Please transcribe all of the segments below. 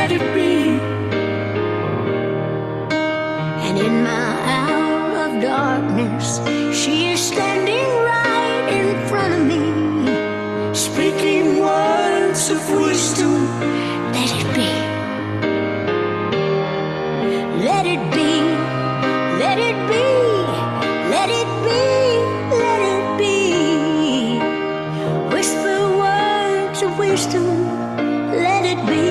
let it be. And in my hour of darkness, she is standing right in front of me, speaking words of wisdom. Let it be. Let it be. Let it be. Let it be. Let it be. Whisper words of wisdom. Let it be.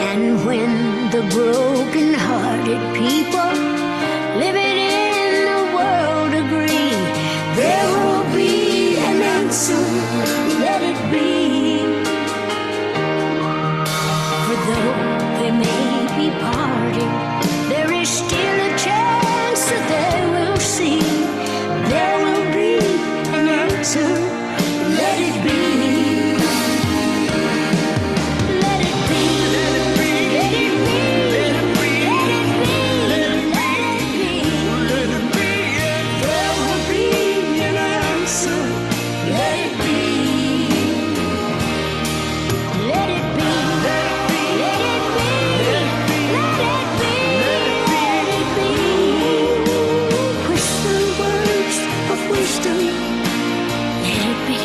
And when the broken-hearted people living in the world agree, there will be an answer. Let it be. For though they may be parted, there is still a chance that they will see. There will be an answer. Let it be. Let it be. Let it be. Let it be. Let it be. Let it be. Let it be. There will be an answer. Let it be. Let it be. Let it be. Let it be. Let it be. Let it be. Whisper words of wisdom. Let it be.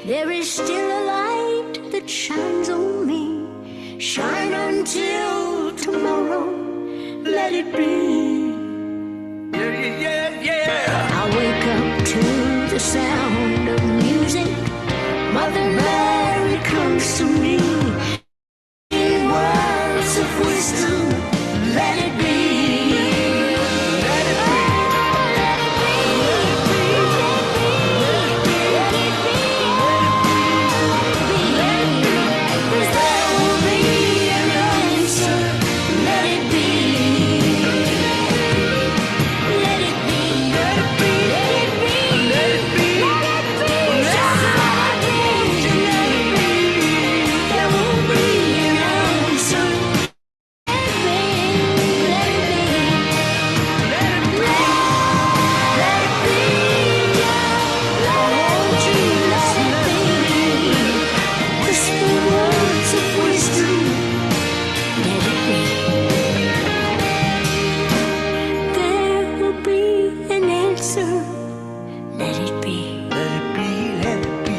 There is still a light that shines on me. Shine until tomorrow. Let it be. Yeah, yeah, yeah. I wake up to the sound of music. Mother Mary comes to me in words of wisdom. Let it be. Let it be. Let it be. Let it be. Let it be. 'Cause there will be an answer. Let it be. Let it be. Let it be. Let it be. Let it be. Let it be. Just let it be. Let it be. There will be an answer. Let it be. Let it be. Let it be. Let it be. Lord Jesus, let it be. Whisper words of wisdom. Let it be. There will be an answer. Let it be. Let it be. Let it be.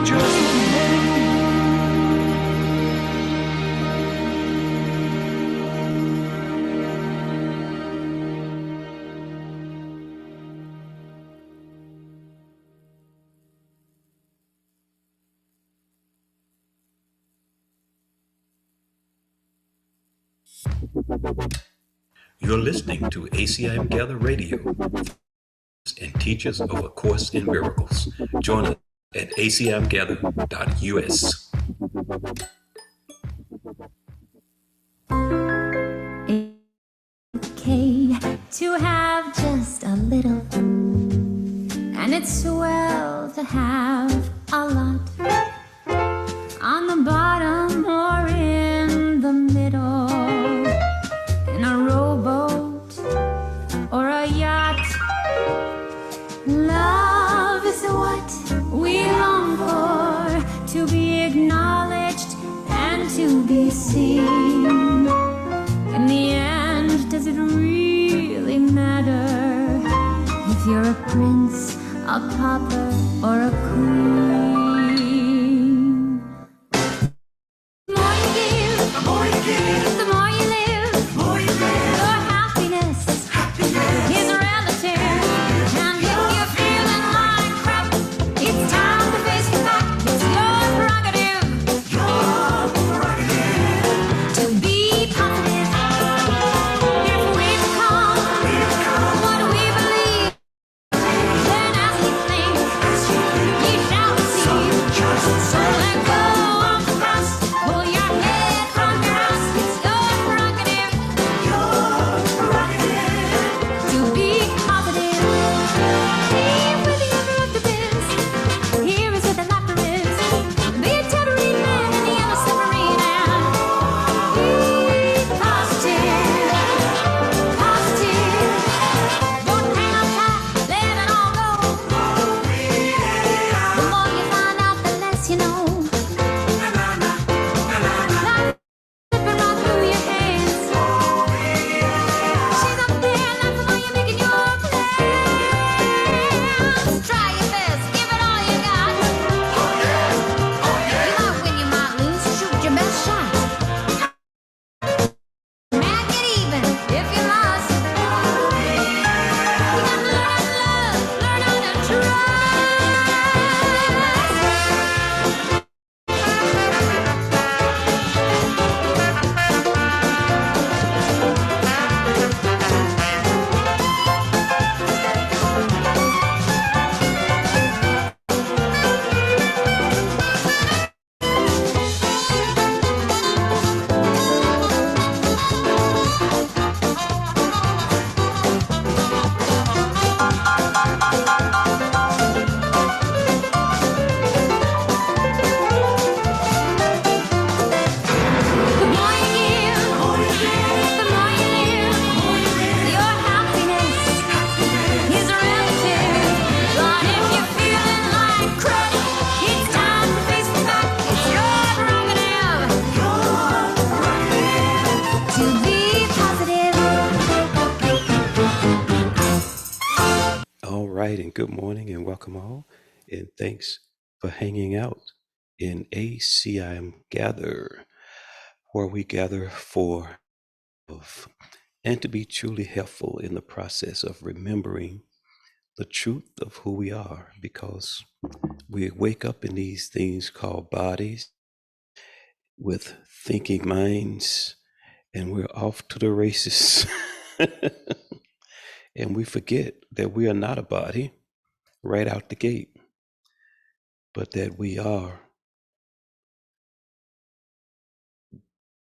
Just let it be. You're listening to ACIM Gather Radio and Teachers of A Course in Miracles. Join us at acimgather.us. Okay to have just a little, and it's swell to have a lot. On the bottom or in the middle, in a rowboat or a yacht. Love is what we long for, to be acknowledged and to be seen. In the end, does it you're a prince, a pauper, or a queen. The more you give, the more you live. The more you live, your happiness is relative. And if you're feeling like crap, it's time to face the fact. It's your prerogative to be positive. If we become what we believe, then as we think, ye shall receive. So let go of the past, pull your head from your ass. It's your prerogative to be positive. Here with the interruptives, here is where the laughter is. Be a tambourine man in the yellow submarine and be positive, positive. Don't hang on tight, let it all go. The more you find out, the less you know. Life slipping right through your hands. She's up there, that's why you're making your plans. Try your best, give it all you got. You might win, you might lose, shoot your best shot. Man, get even if you must. You gotta learn how to love, learn how to trust. The more you give, the more you live. Your happiness is relative. But if you're feeling like crap, it's time to face the fact. It's your prerogative to be positive. All right, and good morning and welcome all. And thanks for hanging out in ACIM Gather, where we gather for and to be truly helpful in the process of remembering the truth of who we are, because we wake up in these things called bodies with thinking minds, and we're off to the races. And we forget that we are not a body right out the gate, but that we are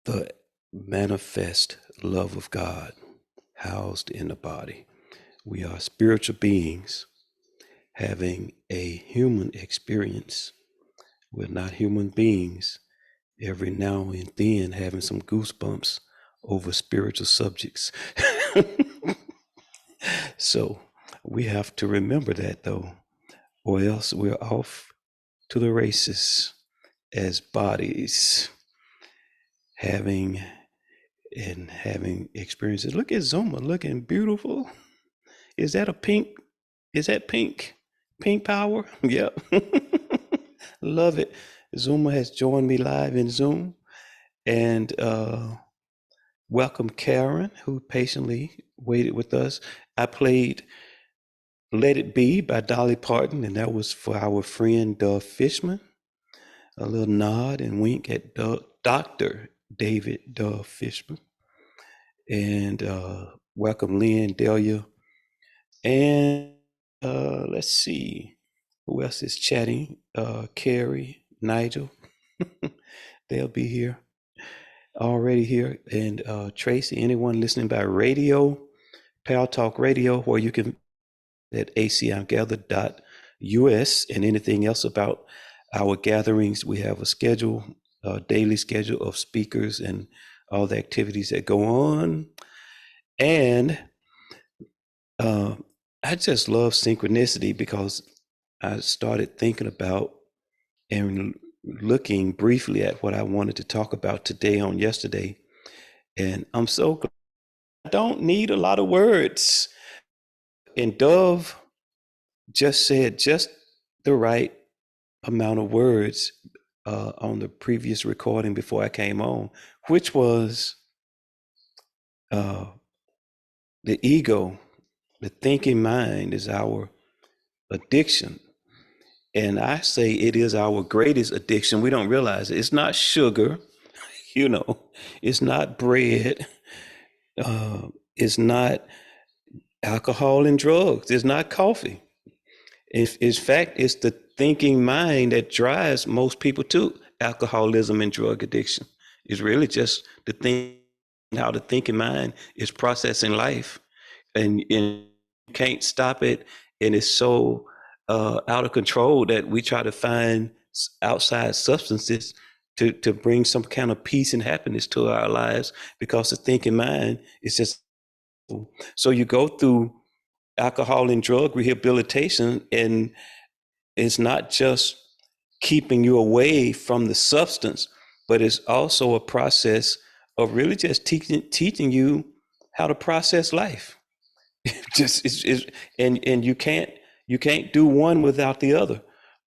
the manifest love of God housed in the body. We are spiritual beings having a human experience. We're not human beings every now and then having some goosebumps over spiritual subjects. So we have to remember that, though, or else we're off to the races as bodies, having experiences. Look at Zuma looking beautiful. Is that a pink? Is that pink? Pink power? Yep. Love it. Zuma has joined me live in Zoom. And welcome Karen, who patiently waited with us. I played Let It Be by Dolly Parton, and that was for our friend Doug Fishman. A little nod and wink at Dr. David Doug Fishman. And welcome Lynn, Delia, and let's see who else is chatting. Carrie, Nigel, they'll be here already here. And Tracy, anyone listening by radio, Pal Talk Radio, where you can at acimgather.us, and anything else about our gatherings. We have a schedule, a daily schedule of speakers and all the activities that go on. And I just love synchronicity, because I started thinking about and looking briefly at what I wanted to talk about today on yesterday. And I'm so glad I don't need a lot of words. And Dove just said just the right amount of words on the previous recording before I came on, which was uh, the ego, the thinking mind is our addiction. And I say it is our greatest addiction. We don't realize it. It's not sugar, you know, it's not bread, it's not alcohol and drugs, it's not coffee. In fact, it's the thinking mind that drives most people to alcoholism and drug addiction. It's really just the thing, how the thinking mind is processing life, and you can't stop it. And it's so out of control that we try to find outside substances to bring some kind of peace and happiness to our lives, because the thinking mind is just. So you go through alcohol and drug rehabilitation, and it's not just keeping you away from the substance, but it's also a process of really just teaching you how to process life. Just and you can't do one without the other.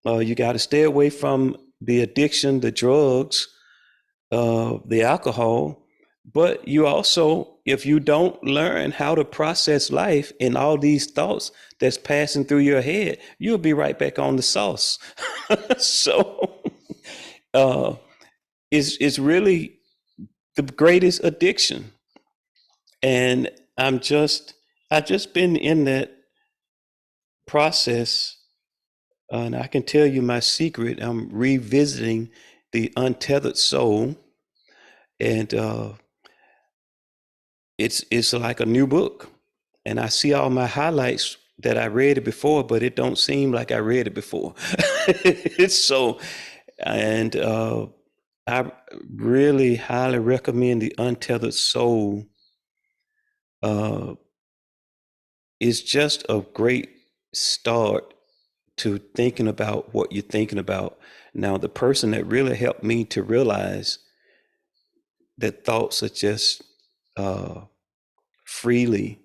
You got to stay away from the addiction, the drugs, the alcohol. But you also, if you don't learn how to process life and all these thoughts that's passing through your head, you'll be right back on the sauce. So uh, it's really the greatest addiction. And I've just been in that process, and I can tell you my secret. I'm revisiting the untethered soul, and it's like a new book. And I see all my highlights that I read it before, but it don't seem like I read it before. It's so, and I really highly recommend the Untethered Soul. It's just a great start to thinking about what you're thinking about. Now, the person that really helped me to realize that thoughts are just freely,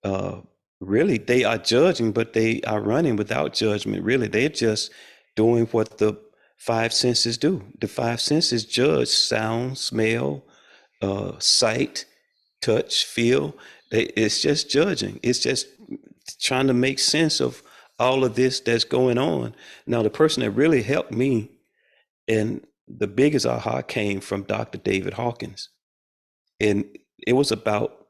uh, really, they are judging, but they are running without judgment. Really, they're just doing what the five senses do. The five senses judge sound, smell, sight, touch, feel. It's just judging. It's just trying to make sense of all of this that's going on. Now, the person that really helped me, and the biggest aha came from Dr. David Hawkins. And it was about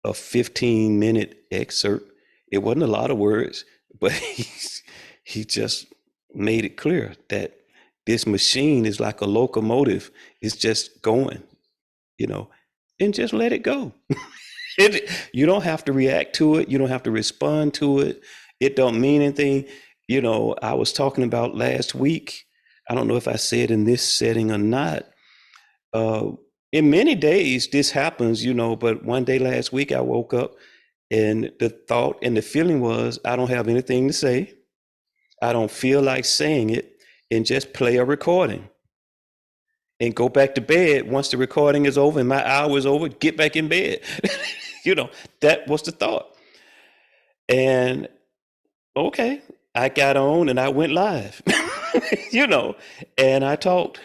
a 15-minute excerpt. It wasn't a lot of words, but he just made it clear that this machine is like a locomotive. It's just going, and just let it go. You don't have to react to it. You don't have to respond to it. It don't mean anything. I was talking about last week, I don't know if I said in this setting or not. In many days, this happens, but one day last week, I woke up and the thought and the feeling was, I don't have anything to say. I don't feel like saying it, and just play a recording and go back to bed. Once the recording is over and my hour is over, get back in bed. That was the thought. And okay, I got on and I went live, and I talked,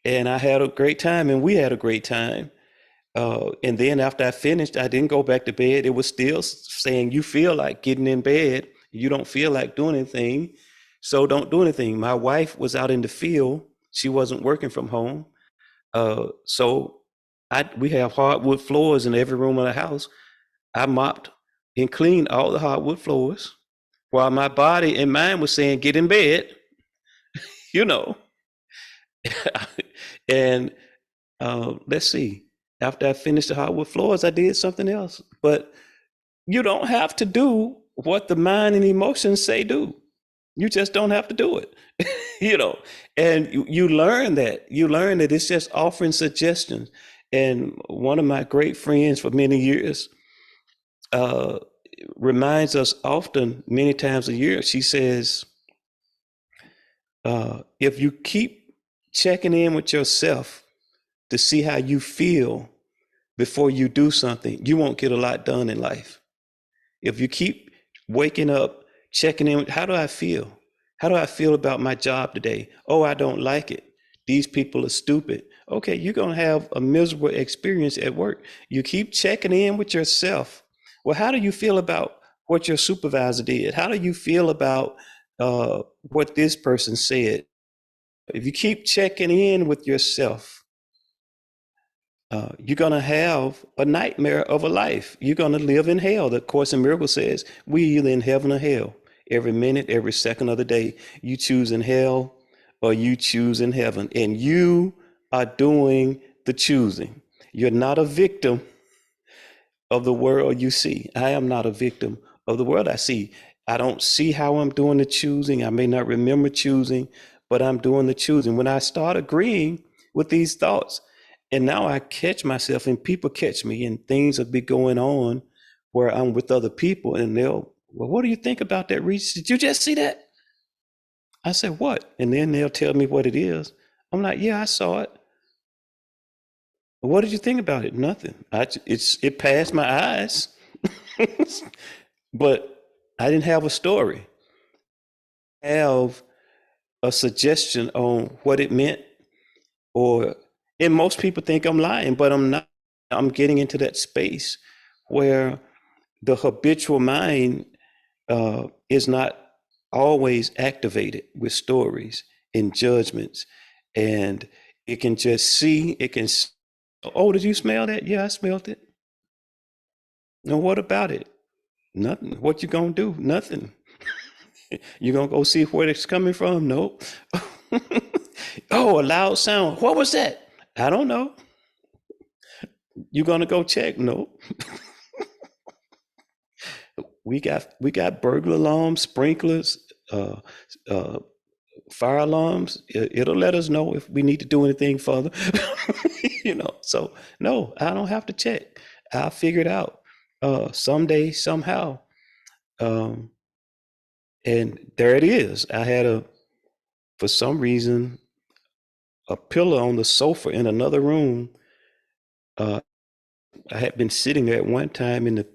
and I had a great time, and we had a great time. And then after I finished, I didn't go back to bed. It was still saying, you feel like getting in bed. You don't feel like doing anything. So don't do anything. My wife was out in the field. She wasn't working from home. So we have hardwood floors in every room of the house. I mopped and cleaned all the hardwood floors while my body and mind was saying, get in bed, and let's see. After I finished the hardwood floors, I did something else. But you don't have to do what the mind and emotions say do. You just don't have to do it, and you learn that. You learn that it's just offering suggestions. And one of my great friends for many years reminds us often, many times a year, she says, if you keep checking in with yourself to see how you feel before you do something, you won't get a lot done in life. If you keep waking up checking in. How do I feel? How do I feel about my job today? Oh, I don't like it. These people are stupid. Okay, you're going to have a miserable experience at work. You keep checking in with yourself. Well, how do you feel about what your supervisor did? How do you feel about what this person said? If you keep checking in with yourself, you're going to have a nightmare of a life. You're going to live in hell. The Course in Miracles says we either in heaven or hell. Every minute, every second of the day, you choose in hell or you choose in heaven. And you are doing the choosing. You're not a victim of the world you see. I am not a victim of the world I see. I don't see how I'm doing the choosing. I may not remember choosing, but I'm doing the choosing. When I start agreeing with these thoughts, and now I catch myself and people catch me and things will be going on where I'm with other people and they'll, well, what do you think about that, Regis? Did you just see that? I said, what? And then they'll tell me what it is. I'm like, yeah, I saw it. What did you think about it? Nothing. It passed my eyes, but I didn't have a story. I have a suggestion on what it meant, or and most people think I'm lying, but I'm not. I'm getting into that space where the habitual mind is not always activated with stories and judgments, and it can just see. It can. Oh, did you smell that? Yeah, I smelled it. No, what about it? Nothing. What you gonna do? Nothing. You gonna go see where it's coming from? Nope. Oh, a loud sound. What was that? I don't know. You gonna go check? Nope. We got burglar alarms, sprinklers, uh, uh, fire alarms. It'll let us know if we need to do anything further. So no, I don't have to check. I'll figure it out someday, somehow. Um, and there it is. I had for some reason, a pillow on the sofa in another room. Uh, I had been sitting there at one time and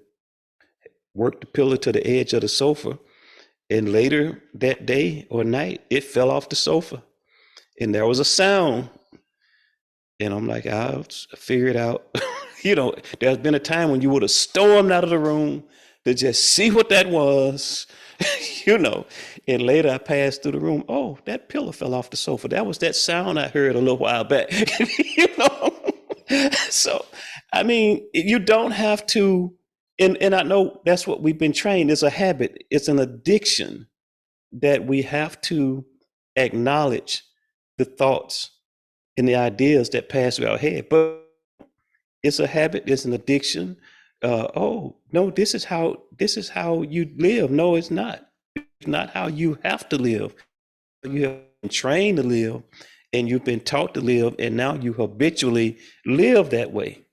worked the pillow to the edge of the sofa. And later that day or night, it fell off the sofa and there was a sound. And I'm like, I'll figure it out. There's been a time when you would have stormed out of the room to just see what that was, you know. And later I passed through the room. Oh, that pillow fell off the sofa. That was that sound I heard a little while back, you know. So, I mean, you don't have to, and I know that's what we've been trained. It's a habit. It's an addiction that we have to acknowledge the thoughts and the ideas that pass through our head. But it's a habit. It's an addiction. Oh no, this is how you live. No, it's not. It's not how you have to live. You have been trained to live, and you've been taught to live, and now you habitually live that way.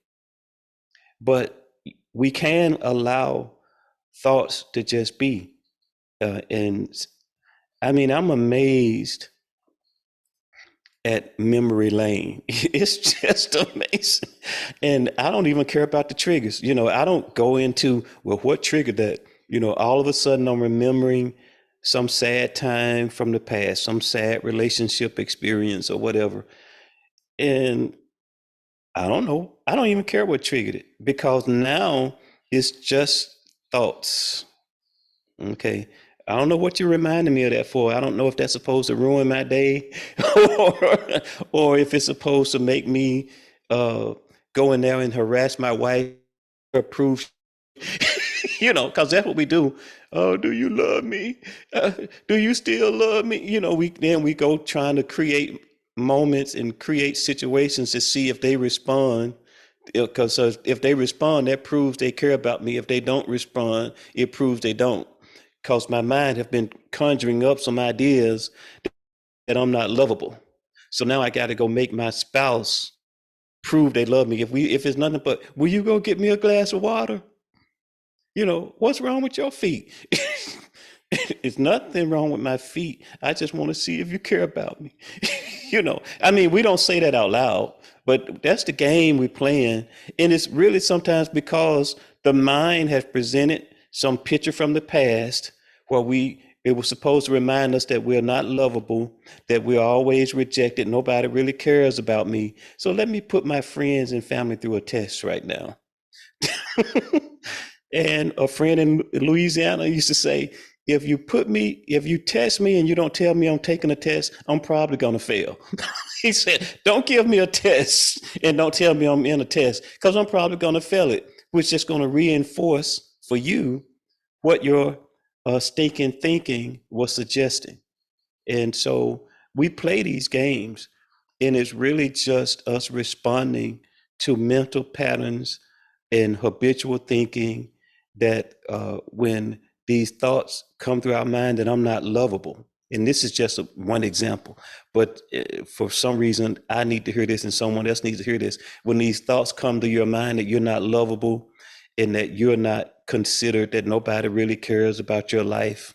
But we can allow thoughts to just be. And I mean, I'm amazed at memory lane. It's just amazing. And I don't even care about the triggers. I don't go into, well, what triggered that? All of a sudden I'm remembering some sad time from the past, some sad relationship experience or whatever. And I don't know. I don't even care what triggered it because now it's just thoughts. Okay. I don't know what you're reminding me of that for. I don't know if that's supposed to ruin my day or if it's supposed to make me go in there and harass my wife or prove, because that's what we do. Oh, do you love me? Do you still love me? We go trying to create moments and create situations to see if they respond. Because if they respond, that proves they care about me. If they don't respond, it proves they don't. Because my mind have been conjuring up some ideas that I'm not lovable. So now I got to go make my spouse prove they love me. If it's nothing but, will you go get me a glass of water? What's wrong with your feet? It's nothing wrong with my feet. I just want to see if you care about me. I mean, we don't say that out loud, but that's the game we're playing. And it's really sometimes because the mind has presented some picture from the past it was supposed to remind us that we're not lovable, that we're always rejected, nobody really cares about me. So let me put my friends and family through a test right now. And a friend in Louisiana used to say, if you test me and you don't tell me I'm taking a test, I'm probably going to fail. He said, don't give me a test and don't tell me I'm in a test, because I'm probably going to fail it, which is just going to reinforce for you what your stinking thinking was suggesting. And so we play these games, and it's really just us responding to mental patterns and habitual thinking that when these thoughts come through our mind that I'm not lovable. And this is just one example, but for some reason, I need to hear this and someone else needs to hear this. When these thoughts come to your mind that you're not lovable and that you're not considered, that nobody really cares about your life,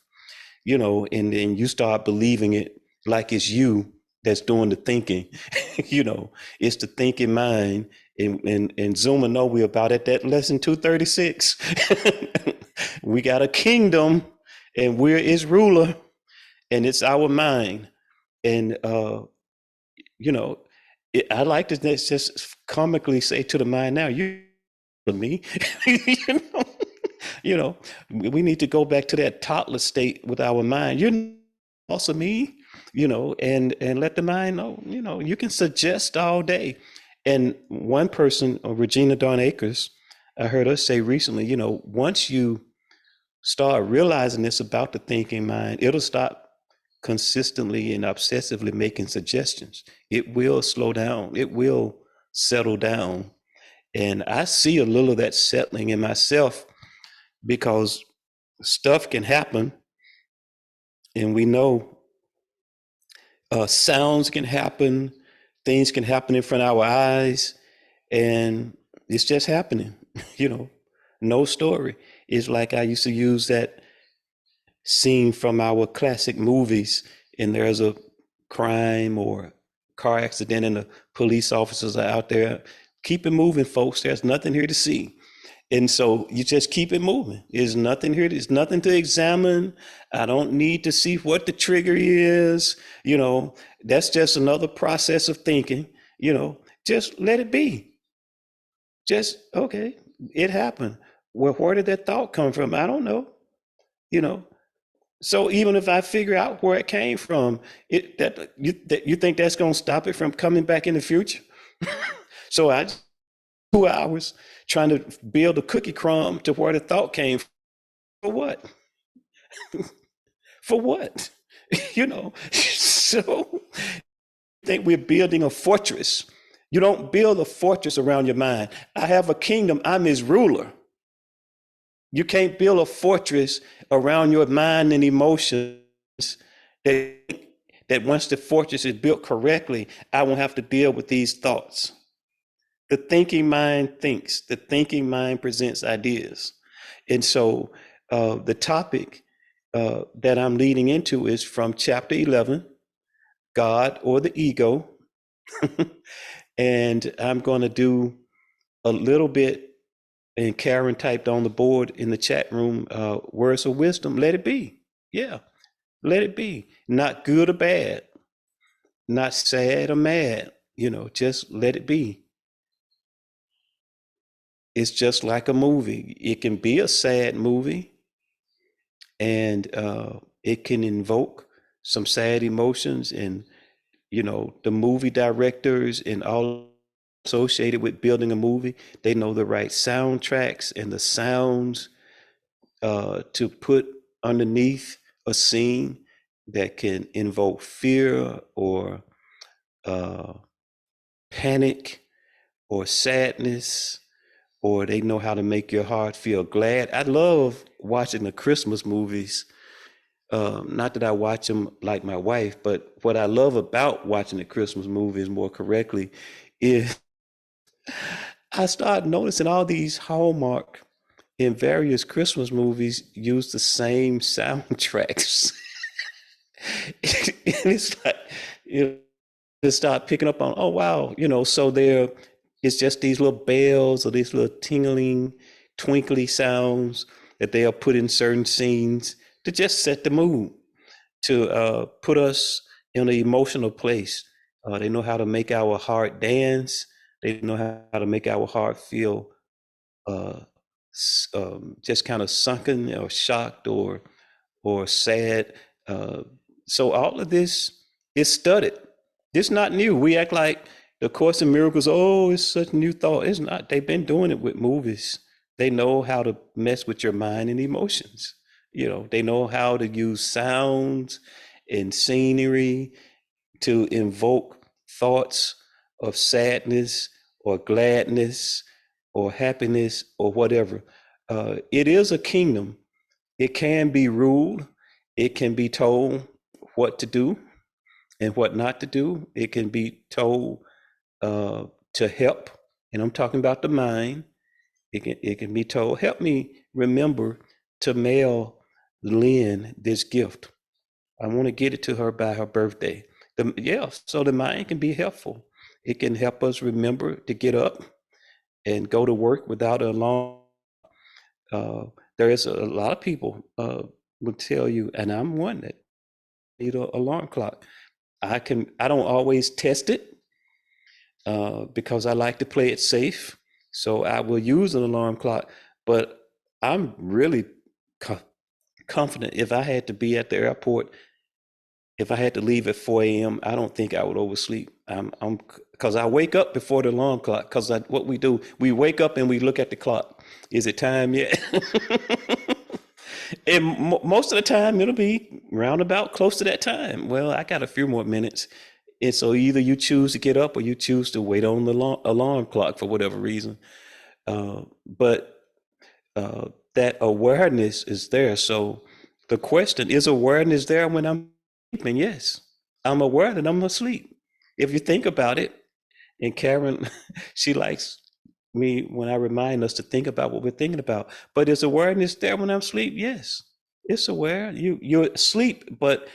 and then you start believing it like it's you that's doing the thinking. It's the thinking mind. And Zuma know we're about at that lesson 236. We got a kingdom and we're its ruler, and it's our mind. And I like to just comically say to the mind, now you me. you know we need to go back to that toddler state with our mind. You're also me, and let the mind know, you can suggest all day. And one person, Regina Dawn Akers, I heard her say recently, once you start realizing this about the thinking mind, it'll stop consistently and obsessively making suggestions. It will slow down. It will settle down. And I see a little of that settling in myself, because stuff can happen, and we know sounds can happen, things can happen in front of our eyes, and it's just happening. No story. It's like I used to use that scene from our classic movies, and there's a crime or car accident and the police officers are out there. Keep it moving, folks. There's nothing here to see. And so you just keep it moving. There's nothing here. There's nothing to examine. I don't need to see what the trigger is. That's just another process of thinking. Just let it be. Just, okay, it happened. Well, where did that thought come from? I don't know. So even if I figure out where it came from, you think that's going to stop it from coming back in the future? So I 2 hours trying to build a cookie crumb to where the thought came from. For what? For what? So I think we're building a fortress. You don't build a fortress around your mind. I have a kingdom. I'm his ruler. You can't build a fortress around your mind and emotions that once the fortress is built correctly, I won't have to deal with these thoughts. The thinking mind thinks. The thinking mind presents ideas. And so the topic that I'm leading into is from chapter 11, God or the Ego. And I'm going to do a little bit, and Karen typed on the board in the chat room, words of wisdom. Let it be. Yeah, let it be. Not good or bad, not sad or mad, just let it be. It's just like a movie. It can be a sad movie, and it can invoke some sad emotions. And, the movie directors and all associated with building a movie, they know the right soundtracks and the sounds to put underneath a scene that can invoke fear or panic or sadness, or they know how to make your heart feel glad. I love watching the Christmas movies. Not that I watch them like my wife, but what I love about watching the Christmas movies more correctly is I start noticing all these Hallmark and various Christmas movies use the same soundtracks. And it's like, just start picking up on, oh, wow, so it's just these little bells or these little tingling, twinkly sounds that they'll put in certain scenes to just set the mood, to put us in an emotional place. They know how to make our heart dance. They know how to make our heart feel uh, just kind of sunken or shocked or sad. Uh, so all of this is studied. It's not new. We act like the Course in Miracles, oh, it's such a new thought. It's not. They've been doing it with movies. They know how to mess with your mind and emotions. They know how to use sounds and scenery to invoke thoughts of sadness or gladness or happiness or whatever. It is a kingdom. It can be ruled. It can be told what to do and what not to do. It can be told to help, and I'm talking about the mind. It can be told, help me remember to mail Lynn this gift. I want to get it to her by her birthday. So the mind can be helpful. It can help us remember to get up and go to work without an alarm. There is a lot of people will tell you, and I'm one that need an alarm clock. I don't always test it because I like to play it safe. So I will use an alarm clock, but I'm really confident if I had to be at the airport, if I had to leave at 4 a.m., I don't think I would oversleep. Because I wake up before the alarm clock. Because what we do, we wake up and we look at the clock. Is it time yet? And most of the time, it'll be roundabout close to that time. Well, I got a few more minutes. And so either you choose to get up or you choose to wait on the alarm clock for whatever reason. But that awareness is there. So the question is, awareness there when I'm sleeping? Yes, I'm aware that I'm asleep. If you think about it, and Karen, she likes me when I remind us to think about what we're thinking about. But is awareness there when I'm asleep? Yes, it's aware. You're asleep, but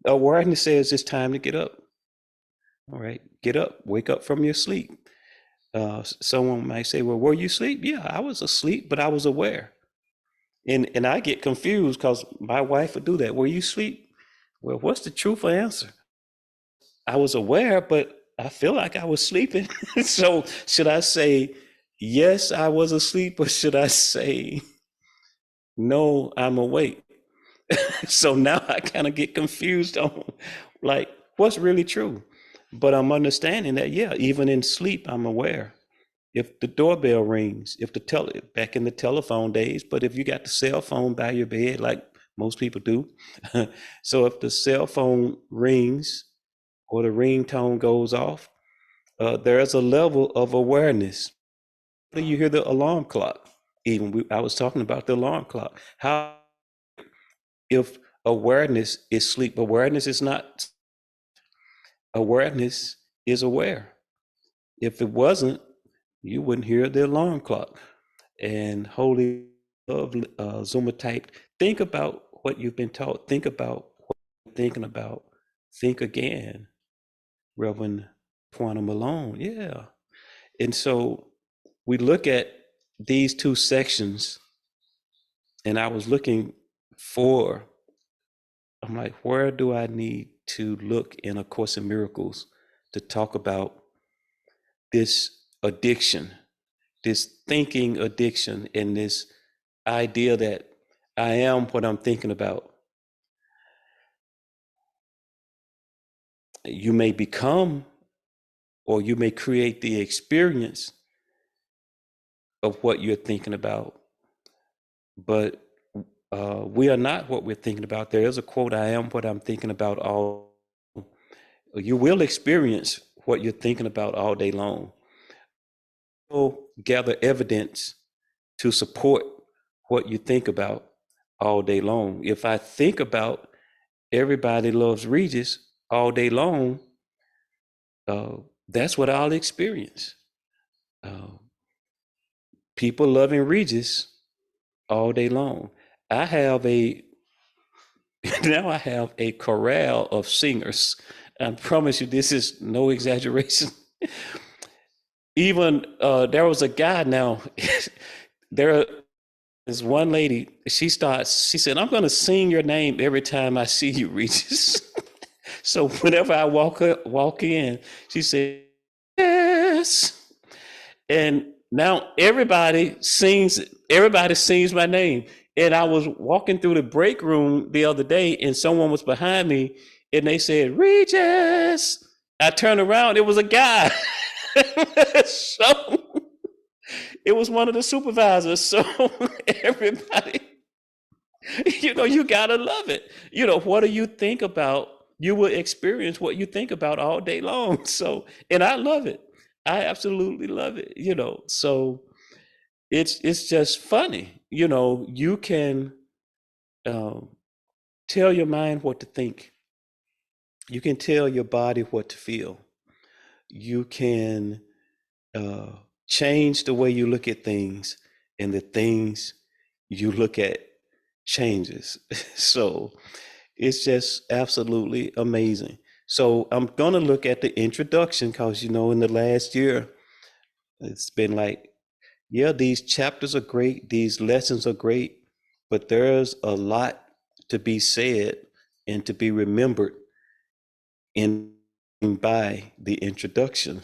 awareness says it's time to get up. All right, get up, wake up from your sleep. Someone might say, well, were you asleep? Yeah, I was asleep, but I was aware. And I get confused because my wife would do that. Were you asleep? Well, what's the truthful answer? I was aware, but I feel like I was sleeping. So should I say, yes, I was asleep, or should I say, no, I'm awake? So now I kind of get confused on like what's really true. But I'm understanding that, yeah, even in sleep, I'm aware. If the doorbell rings, back in the telephone days, but if you got the cell phone by your bed, like most people do, so if the cell phone rings or the ringtone goes off, there is a level of awareness. Do you hear the alarm clock? I was talking about the alarm clock. How if awareness is sleep? Awareness is not. Awareness is aware. If it wasn't, you wouldn't hear the alarm clock. And holy love, Zuma type, think about what you've been taught. Think about what you're thinking about. Think again, Reverend Quantum Malone. Yeah. And so we look at these two sections, and I was looking for, I'm like, where do I need to look in A Course in Miracles to talk about this addiction, this thinking addiction, and this idea that I am what I'm thinking about. You may become, or you may create the experience of what you're thinking about, but we are not what we're thinking about. There is a quote, I am what I'm thinking about all. You will experience what you're thinking about all day long. You'll gather evidence to support what you think about all day long. If I think about everybody loves Regis all day long, that's what I'll experience. People loving Regis all day long. I have now I have a chorale of singers. I promise you, this is no exaggeration. Even there was a guy now. There this one lady, she said, I'm going to sing your name every time I see you, Regis. So whenever I walk in, she said, yes. And now everybody sings my name. And I was walking through the break room the other day and someone was behind me and they said, Regis. I turned around, it was a guy. So it was one of the supervisors. So everybody, you gotta love it. What do you think about? You will experience what you think about all day long. So, and I love it. I absolutely love it. So it's just funny. You can um, tell your mind what to think. You can tell your body what to feel. You can uh, change the way you look at things, and the things you look at changes. So it's just absolutely amazing. So I'm going to look at the introduction because, in the last year, it's been like, yeah, these chapters are great, these lessons are great, but there's a lot to be said and to be remembered in by the introduction.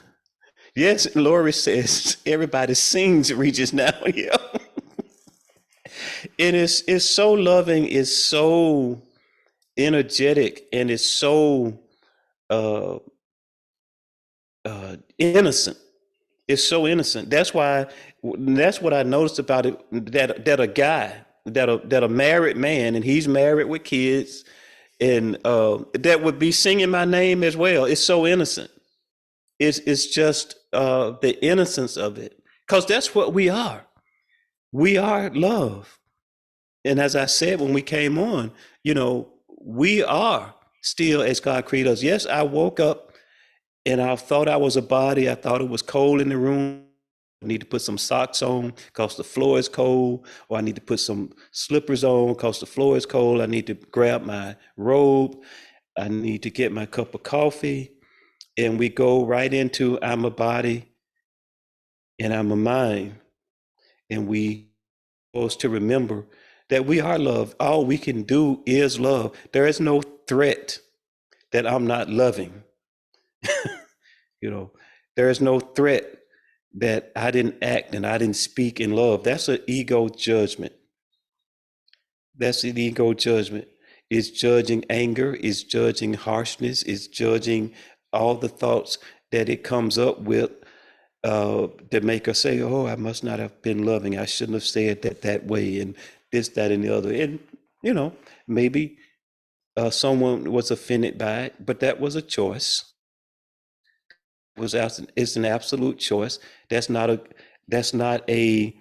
Yes, Lori says everybody sings Regis now. Yeah. It's so loving, it's so energetic, and it's so uh, innocent. It's so innocent. That's what I noticed about it. That a guy, that a married man, and he's married with kids, and that would be singing my name as well. It's so innocent. It's just the innocence of it, because that's what we are. We are love. And as I said when we came on, we are still as God created us. Yes, I woke up and I thought I was a body. I thought it was cold in the room. I need to put some socks on because the floor is cold, or I need to put some slippers on because the floor is cold. I need to grab my robe. I need to get my cup of coffee. And we go right into I'm a body and I'm a mind. And we supposed to remember that we are love. All we can do is love. There is no threat that I'm not loving. You know, there is no threat that I didn't act and I didn't speak in love. That's an ego judgment. That's an ego judgment. It's judging anger, it's judging harshness, it's judging all the thoughts that it comes up with that make us say, oh, I must not have been loving. I shouldn't have said that way, and this, that, and the other. And, maybe someone was offended by it, but that was a choice. It's an absolute choice. That's not a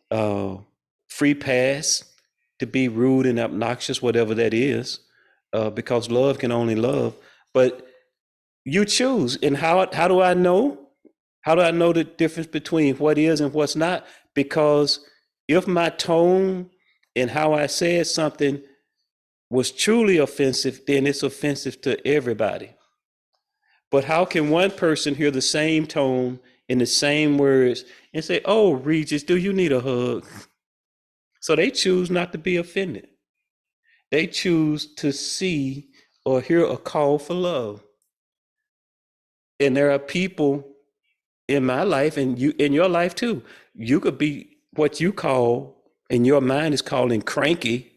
uh, free pass to be rude and obnoxious, whatever that is, because love can only love. But you choose. And how do I know? How do I know the difference between what is and what's not? Because if my tone and how I said something was truly offensive, then it's offensive to everybody. But how can one person hear the same tone in the same words and say, oh, Regis, do you need a hug? So they choose not to be offended. They choose to see or hear a call for love. And there are people in my life, and you in your life too. You could be what you call, in your mind is calling cranky,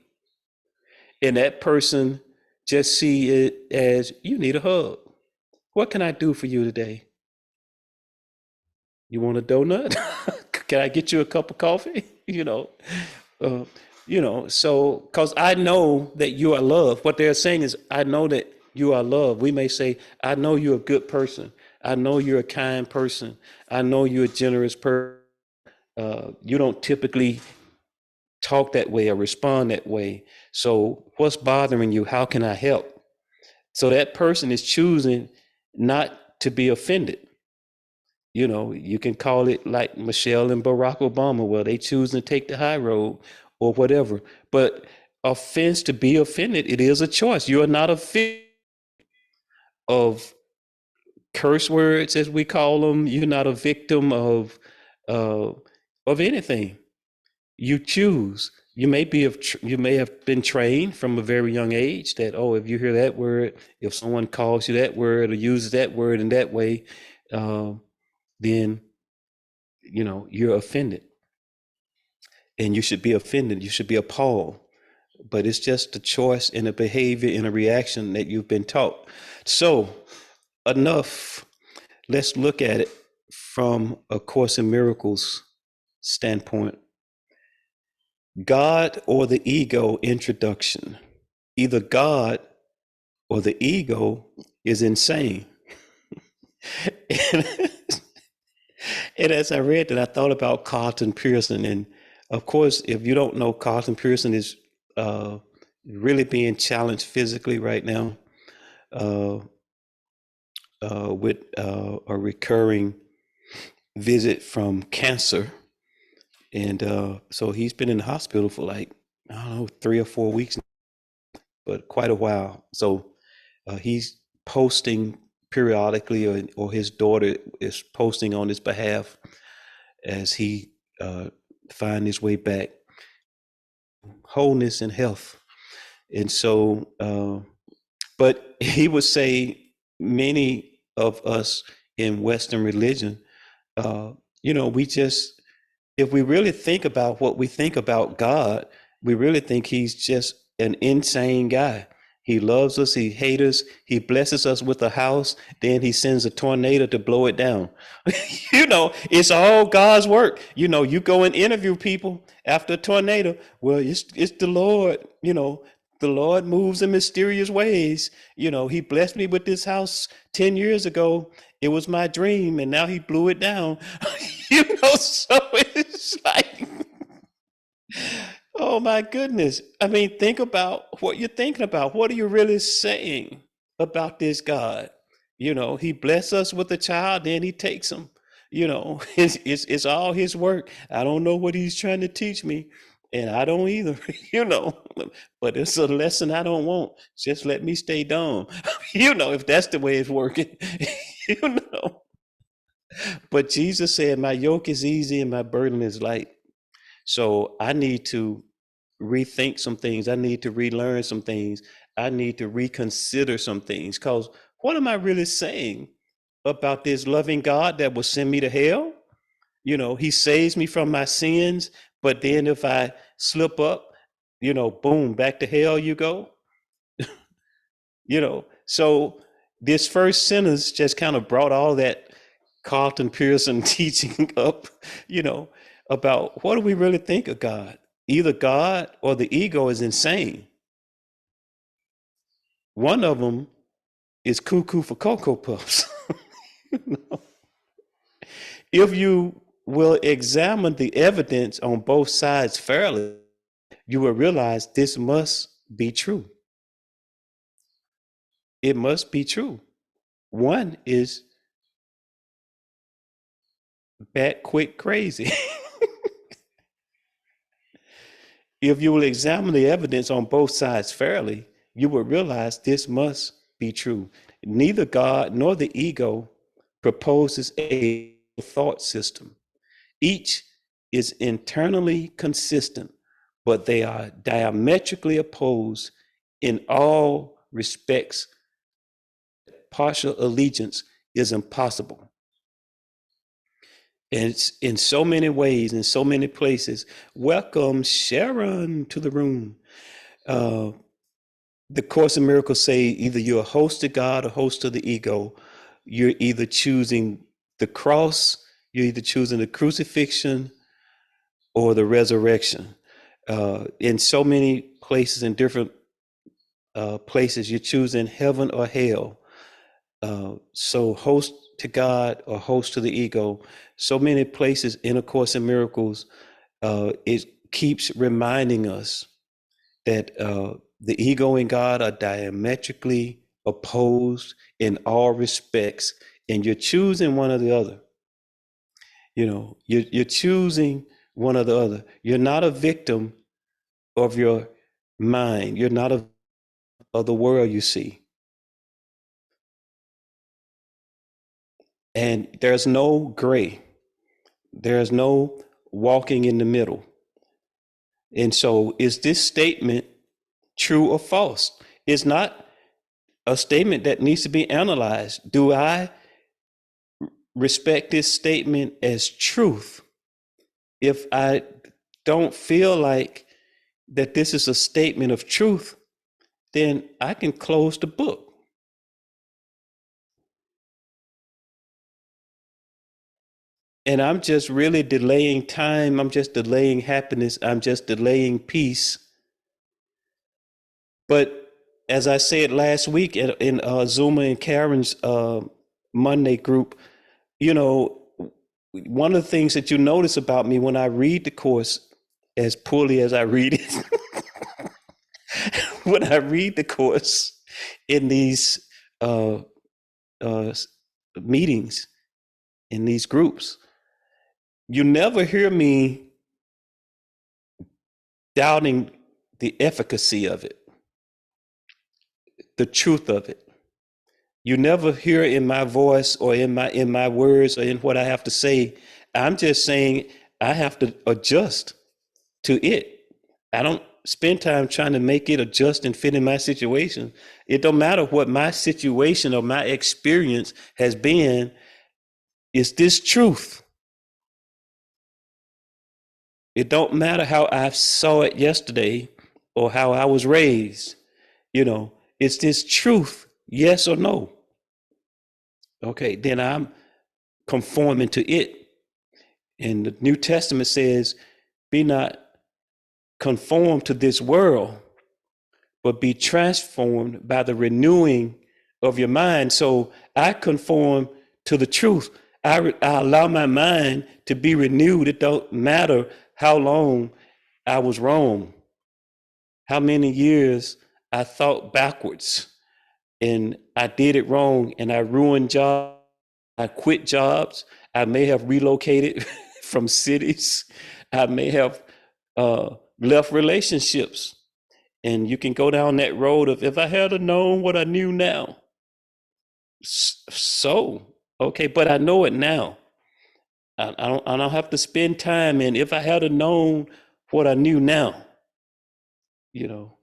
and that person just see it as you need a hug. What can I do for you today? You want a donut? Can I get you a cup of coffee? Uh, so because I know that you are loved. What they're saying is, I know that you are loved. We may say, I know you're a good person. I know you're a kind person. I know you're a generous person. You don't typically talk that way or respond that way. So what's bothering you? How can I help? So that person is choosing not to be offended. You can call it like Michelle and Barack Obama, where they choose to take the high road or whatever. But offense, to be offended, it is a choice. You are not a victim of curse words, as we call them. You're not a victim of anything. You choose. you may have been trained from a very young age that, oh, if you hear that word, if someone calls you that word or uses that word in that way, uh, then you're offended, and you should be offended. You should be appalled. But it's just a choice and a behavior and a reaction that you've been taught. So enough. Let's look at it from a Course in Miracles standpoint. God or the ego introduction. Either God or the ego is insane. and, and as I read that, I thought about Carlton Pearson. And of course, if you don't know, Carlton Pearson is really being challenged physically right now uh, with a recurring visit from cancer. And so he's been in the hospital for like, I don't know, 3 or 4 weeks, but quite a while. So he's posting periodically, or his daughter is posting on his behalf as he find his way back, wholeness and health. And so, but he would say many of us in Western religion, we just, if we really think about what we think about God, we really think he's just an insane guy. He loves us, he hates us, he blesses us with a house, then he sends a tornado to blow it down. It's all God's work. You go and interview people after a tornado. Well, it's the Lord, the Lord moves in mysterious ways. He blessed me with this house 10 years ago. It was my dream, and now he blew it down. So it's like, oh my goodness. I mean, think about what you're thinking about. What are you really saying about this God? He bless us with a child, then he takes him. It's all his work. I don't know what he's trying to teach me, and I don't either, but it's a lesson I don't want. Just let me stay dumb, if that's the way it's working, you know. But Jesus said, my yoke is easy and my burden is light. So I need to rethink some things. I need to relearn some things. I need to reconsider some things. Because what am I really saying about this loving God that will send me to hell? He saves me from my sins. But then if I slip up, boom, back to hell you go. So this first sentence just kind of brought all that Carlton Pearson teaching up, about what do we really think of God? Either God or the ego is insane. One of them is cuckoo for Cocoa Puffs. If you will examine the evidence on both sides fairly, you will realize this must be true. It must be true. One is bat quick crazy. If you will examine the evidence on both sides fairly, you will realize this must be true. Neither God nor the ego proposes a thought system. Each is internally consistent, but they are diametrically opposed in all respects. Partial allegiance is impossible. And it's in so many ways, in so many places. Welcome, Sharon, to the room. The Course in Miracles say either you're a host to God or host to the ego. You're either choosing the cross, you're either choosing the crucifixion or the resurrection. In so many places, in different places, you're choosing heaven or hell. So host to God or host to the ego. So many places in A Course in Miracles, it keeps reminding us that the ego and God are diametrically opposed in all respects, and you're choosing one or the other. You're choosing one or the other. You're not a victim of your mind. You're not of the world you see. And there's no gray. There's no walking in the middle. And so is this statement true or false? It's not a statement that needs to be analyzed. Do I respect this statement as truth if I don't feel like that this is a statement of truth? Then I can close the book. And I'm just really delaying time. I'm just delaying happiness. I'm just delaying peace. But as I said last week in Zuma and Karen's Monday group, you know, one of the things that you notice about me when I read the course, as poorly as I read it, when I read the course in these meetings, in these groups, you never hear me doubting the efficacy of it, the truth of it. You never hear in my voice or in my words or in what I have to say. I'm just saying I have to adjust to it. I don't spend time trying to make it adjust and fit in my situation. It don't matter what my situation or my experience has been. Is this truth? It don't matter how I saw it yesterday or how I was raised. You know, is this truth? Yes or no? Okay, then I'm conforming to it. And the New Testament says, be not conformed to this world, but be transformed by the renewing of your mind. So I conform to the truth. I allow my mind to be renewed. It don't matter how long I was wrong, how many years I thought backwards and I did it wrong and I ruined jobs. I quit jobs. I may have relocated from cities. I may have left relationships. And you can go down that road of, if I had known what I knew now. So, okay, but I know it now. I don't have to spend time in, if I had known what I knew now, you know.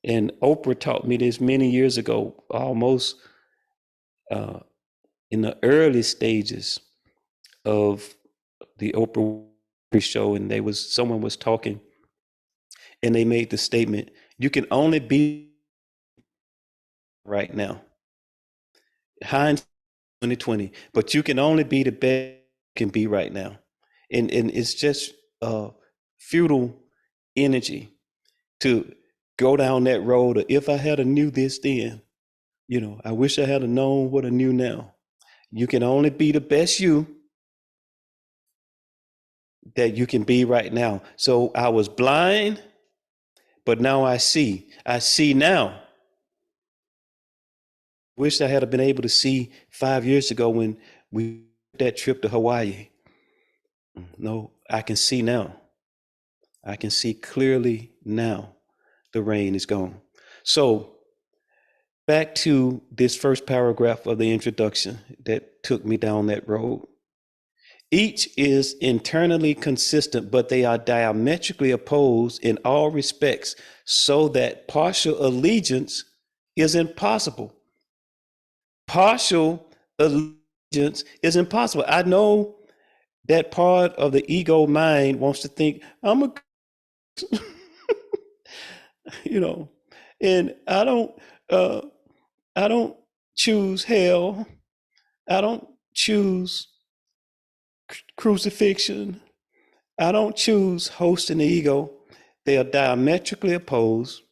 And Oprah taught me this many years ago, almost in the early stages of the Oprah show, and someone was talking, and they made the statement, you can only be right now. Hindsight 2020, but you can only be the best you can be right now. And it's just futile energy to go down that road of, if I had knew this then, you know, I wish I had known what I knew now. You can only be the best you that you can be right now. So I was blind, but now I see. I see now. Wish I had been able to see 5 years ago when we took that trip to Hawaii. No, I can see now. I can see clearly now. The rain is gone. So back to this first paragraph of the introduction that took me down that road. Each is internally consistent, but they are diametrically opposed in all respects, so that partial allegiance is impossible. Partial allegiance is impossible. I know that part of the ego mind wants to think, I'm a, you know, and I don't choose hell. I don't choose crucifixion. I don't choose hosting the ego. They are diametrically opposed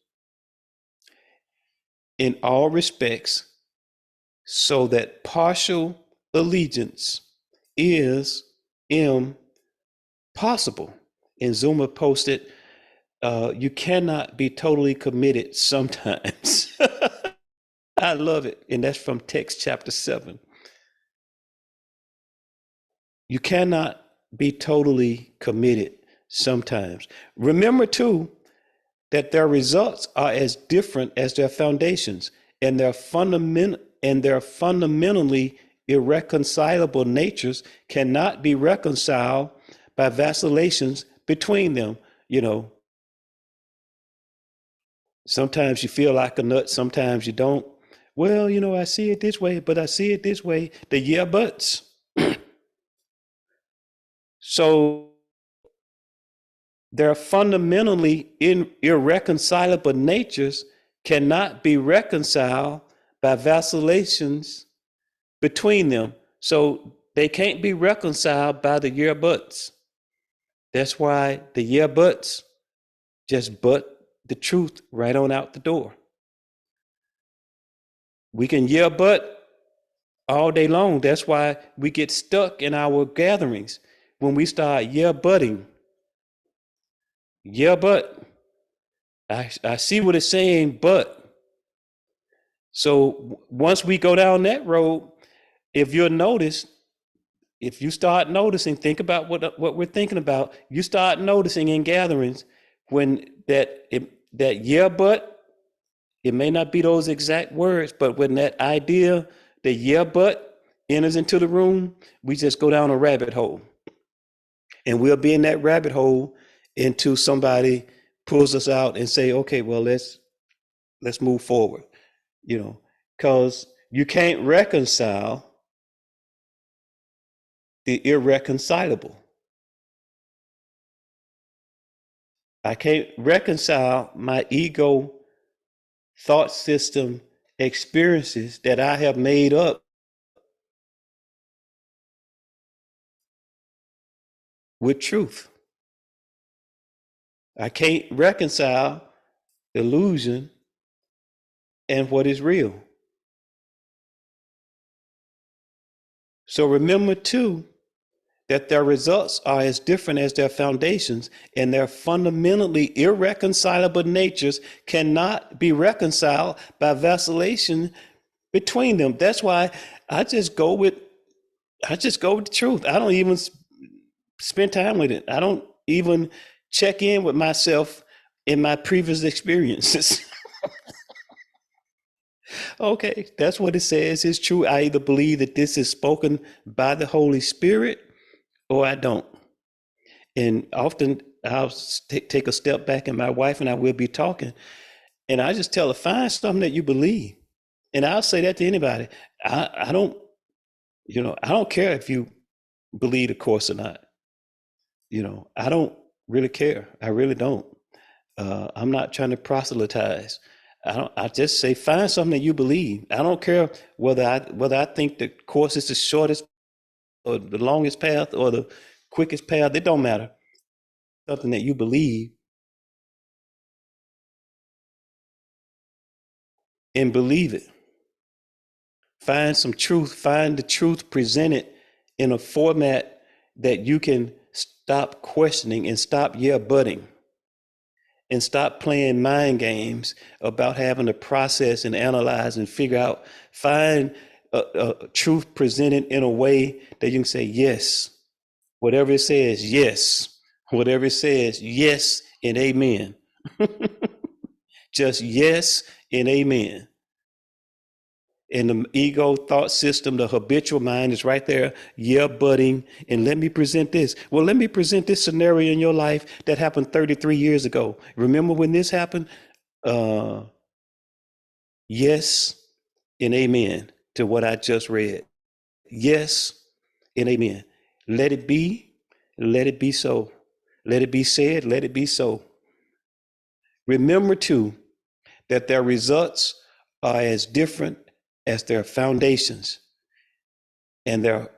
in all respects, so that partial allegiance is impossible. And Zuma posted, you cannot be totally committed sometimes. I love it. And that's from text chapter 7. You cannot be totally committed sometimes. Remember too, that their results are as different as their foundations, and their fundamentally irreconcilable natures cannot be reconciled by vacillations between them. You know, sometimes you feel like a nut, sometimes you don't. Well, I see it this way, but I see it this way. The yeah buts. So their fundamentally irreconcilable natures cannot be reconciled by vacillations between them. So they can't be reconciled by the yeah buts. That's why the yeah buts just butt the truth right on out the door. We can yeah but all day long. That's why we get stuck in our gatherings when we start yeah butting. Yeah, but I see what it's saying, but so once we go down that road, if you'll notice, if you start noticing, think about what we're thinking about. You start noticing in gatherings when that yeah, but it may not be those exact words, but when that idea, the yeah, but enters into the room, we just go down a rabbit hole, and we'll be in that rabbit hole until somebody pulls us out and say, okay, well, let's move forward, because you can't reconcile the irreconcilable. I can't reconcile my ego thought system experiences that I have made up with truth. I can't reconcile illusion and what is real. So remember too that their results are as different as their foundations, and their fundamentally irreconcilable natures cannot be reconciled by vacillation between them. That's why I just go with the truth. I don't even spend time with it. I don't even check in with myself in my previous experiences. Okay, that's what it says is true. I either believe that this is spoken by the Holy Spirit or I don't. And often I'll take a step back, and my wife and I will be talking, and I just tell her, find something that you believe. And I'll say that to anybody. I don't, I don't care if you believe the course or not. I don't really care. I really don't. I'm not trying to proselytize. I just say find something that you believe. I don't care whether I think the course is the shortest or the longest path or the quickest path. It don't matter. Something that you believe and believe it. Find some truth. Find the truth presented in a format that you can stop questioning and stop yeah butting and stop playing mind games about having to process and analyze and figure out. Find a truth presented in a way that you can say yes. Whatever it says, yes. Whatever it says, yes and amen. Just yes and amen. And the ego thought system, the habitual mind is right there, yeah, budding. And let me present this. Well, let me present this scenario in your life that happened 33 years ago. Remember when this happened? Yes and amen to what I just read. Yes and amen. Let it be. Let it be so. Let it be said. Let it be so. Remember too that their results are as different as their foundations, and their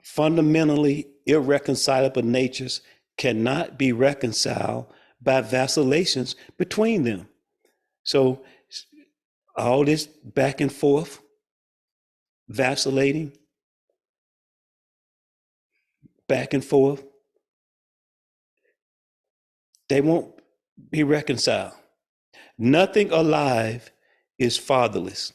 fundamentally irreconcilable natures cannot be reconciled by vacillations between them. So all this back and forth, vacillating, back and forth, they won't be reconciled. Nothing alive is fatherless,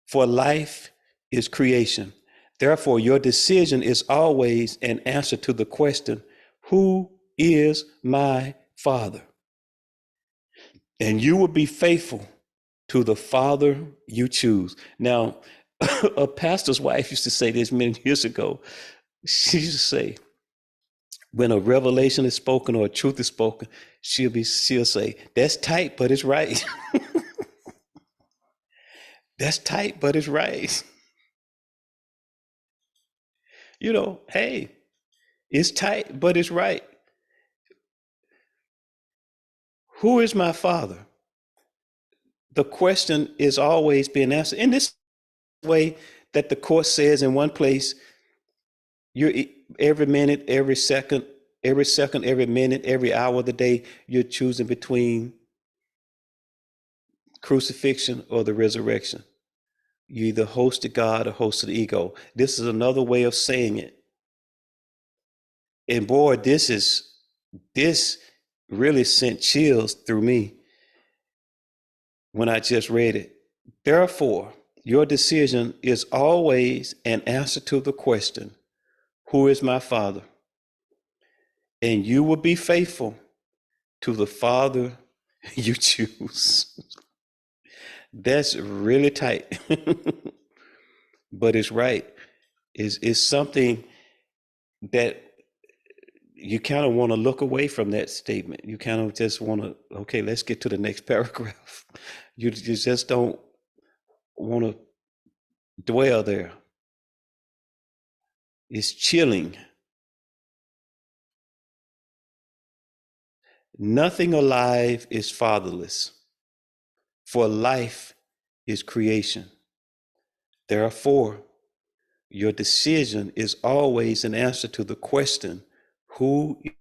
for life is creation. Therefore, your decision is always an answer to the question, who is my father? And you will be faithful to the father you choose. Now, a pastor's wife used to say this many years ago. She used to say, when a revelation is spoken or a truth is spoken, she'll say, that's tight, but it's right. That's tight, but it's right. Hey, it's tight, but it's right. Who is my father? The question is always being answered in this way that the court says in one place, you're every minute, every second, every minute, every hour of the day, you're choosing between crucifixion or the resurrection. You either host to God or host to the ego. This is another way of saying it. And boy, this really sent chills through me when I just read it. Therefore, your decision is always an answer to the question, who is my father? And you will be faithful to the father you choose. That's really tight, but it's right. It's something that you kind of want to look away from that statement. You kind of just want to, okay, let's get to the next paragraph. You just don't want to dwell there. It's chilling. Nothing alive is fatherless, for life is creation. Therefore, your decision is always an answer to the question, who is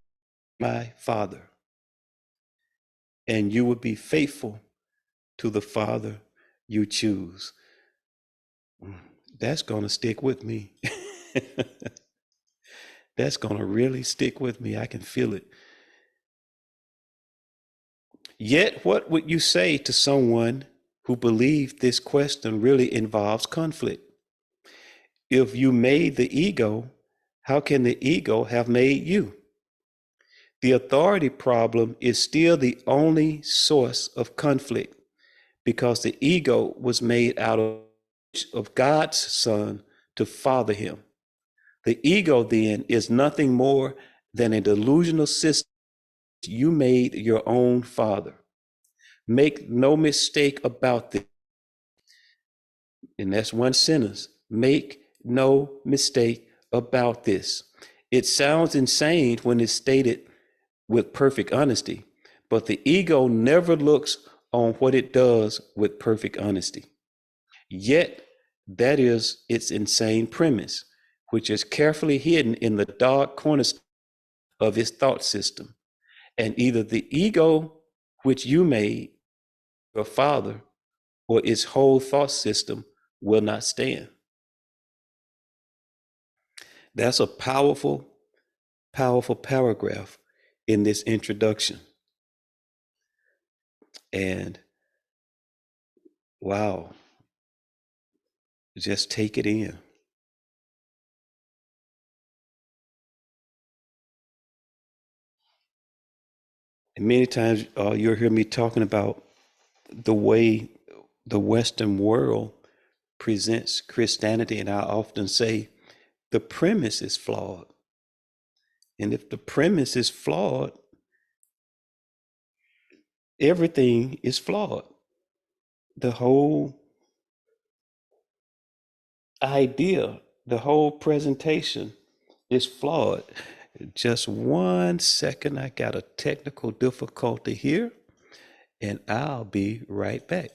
my father? And you will be faithful to the father you choose. That's going to stick with me. That's going to really stick with me. I can feel it. Yet, what would you say to someone who believed this question really involves conflict? If you made the ego, how can the ego have made you? The authority problem is still the only source of conflict because the ego was made out of God's son to father him. The ego then is nothing more than a delusional system you made your own father. Make no mistake about this. And that's one sentence. Make no mistake about this. It sounds insane when it's stated with perfect honesty, but the ego never looks on what it does with perfect honesty. Yet, that is its insane premise, which is carefully hidden in the dark corners of its thought system. And either the ego, which you made, your father, or its whole thought system will not stand. That's a powerful, powerful paragraph in this introduction. And wow, just take it in. And many times you'll hear me talking about the way the Western world presents Christianity, and I often say the premise is flawed. And if the premise is flawed, everything is flawed. The whole idea, the whole presentation is flawed. Just 1 second, I got a technical difficulty here, and I'll be right back.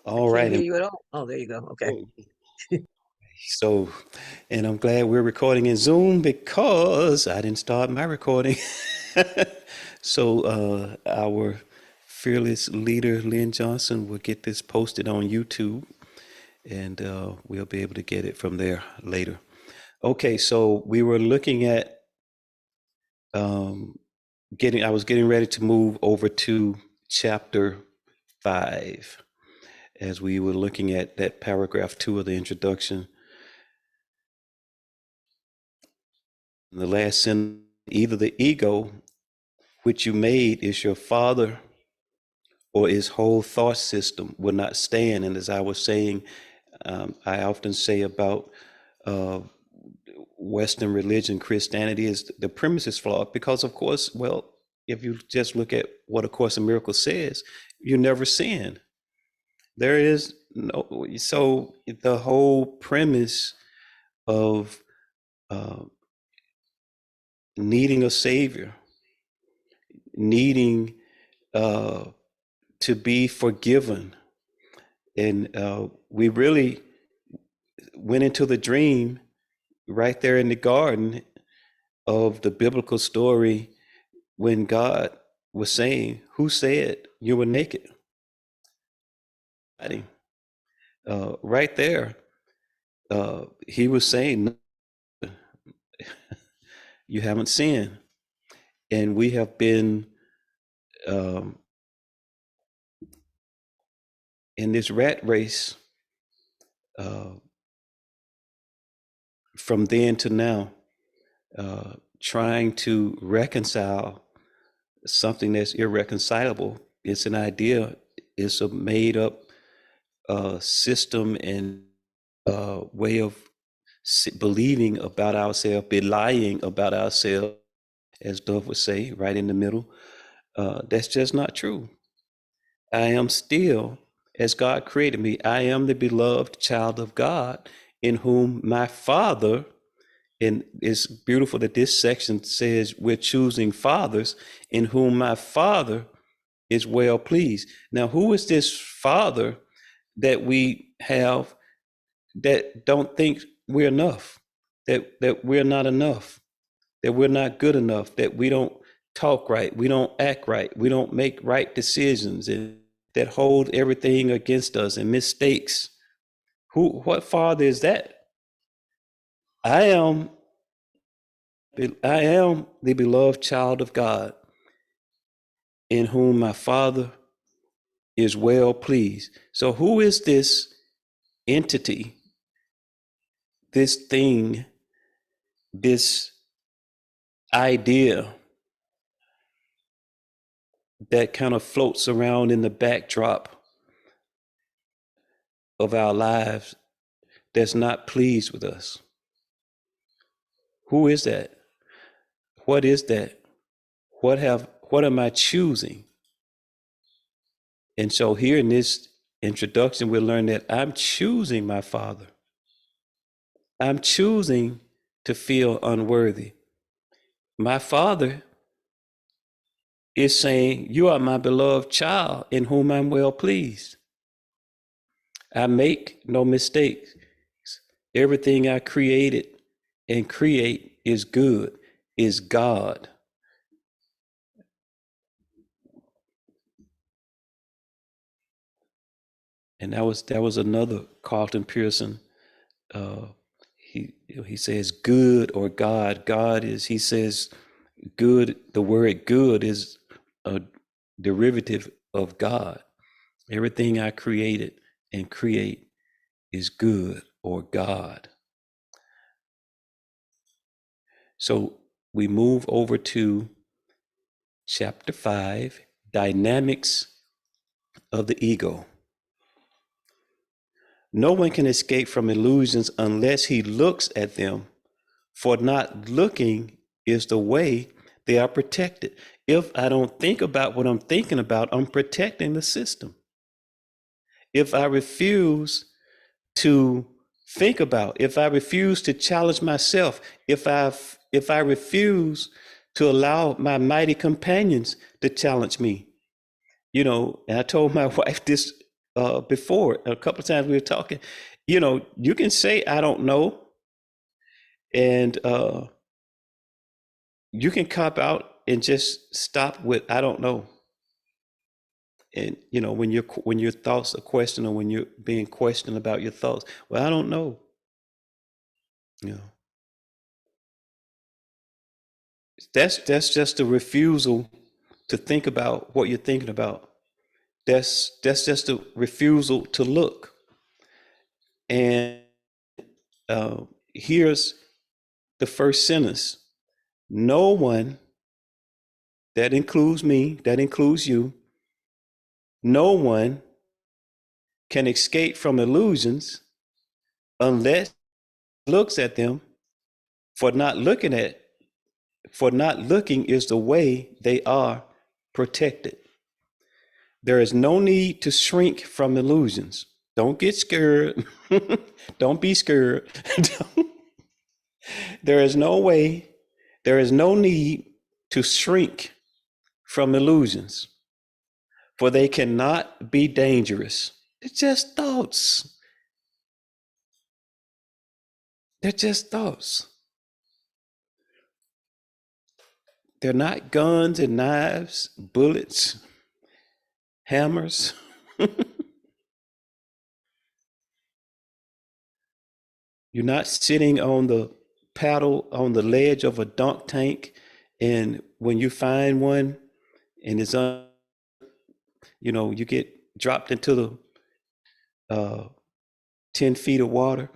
All Can't right. hear you at all. Oh, there you go. Okay. So, and I'm glad we're recording in Zoom because I didn't start my recording. So, our fearless leader, Lynn Johnson, will get this posted on YouTube, and we'll be able to get it from there later. Okay, so we were looking at I was getting ready to move over to chapter 5 as we were looking at that paragraph 2 of the introduction. The last sentence, either the ego which you made is your father or his whole thought system will not stand. And as I was saying, I often say about Western religion, Christianity, is the premise is flawed because, of course, well, if you just look at what A Course in Miracles says, you never sin. There is no, so the whole premise of needing a savior, needing to be forgiven, and we really went into the dream right there in the garden of the biblical story when God was saying, "Who said you were naked?" Right there, he was saying, "You haven't sinned," and we have been in this rat race from then to now, trying to reconcile something that's irreconcilable. It's an idea. It's a made up system and way of believing about ourselves, belying about ourselves, as Dove would say, right in the middle. That's just not true. I am still, as God created me, I am the beloved child of God in whom my Father, and it's beautiful that this section says we're choosing fathers in whom my Father is well pleased. Now, who is this Father that we have that don't think we're enough, that we're not enough, that we're not good enough, that we don't talk right, we don't act right, we don't make right decisions, and that hold everything against us and mistakes? What Father is that? I am the beloved child of God in whom my Father is well pleased. So who is this entity, this thing, this idea that kind of floats around in the backdrop of our lives that's not pleased with us? Who is that? What is that? What am I choosing? And so here in this introduction, we'll learn that I'm choosing my Father. I'm choosing to feel unworthy. My Father is saying, "You are my beloved child in whom I'm well pleased. I make no mistakes. Everything I created and create is good, is God." And that was another Carlton Pearson. He says good or God. God is, he says, good. The word good is a derivative of God. Everything I created and create is good or God. So we move over to chapter 5, dynamics of the ego. No one can escape from illusions unless he looks at them, for not looking is the way they are protected. If I don't think about what I'm thinking about, I'm protecting the system. If I refuse to think about, if I refuse to challenge myself, if I refuse to allow my mighty companions to challenge me, and I told my wife this before. A couple of times we were talking. You know, you can say I don't know, and you can cop out and just stop with I don't know. And you know, when your thoughts are questioned, or when you're being questioned about your thoughts, well, I don't know. You know, that's just a refusal to think about what you're thinking about. That's just a refusal to look. And uh, here's the first sentence: no one, that includes me, that includes you, no one can escape from illusions unless looks at them. For not looking at, for not looking is the way they are protected. There is no need to shrink from illusions. Don't get scared. Don't be scared. There is no way, there is no need to shrink from illusions, for they cannot be dangerous. It's just thoughts. They're just thoughts. They're not guns and knives, bullets, hammers. You're not sitting on the paddle on the ledge of a dunk tank, and when you find one and it's you know, you get dropped into the 10 feet of water.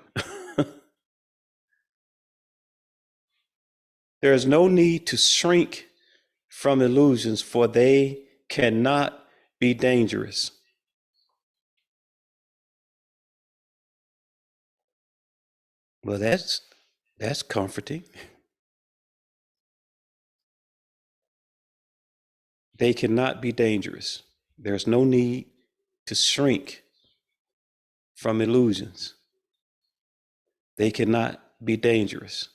There is no need to shrink from illusions, for they cannot be dangerous. Well, that's comforting. They cannot be dangerous. There's no need to shrink from illusions. They cannot be dangerous.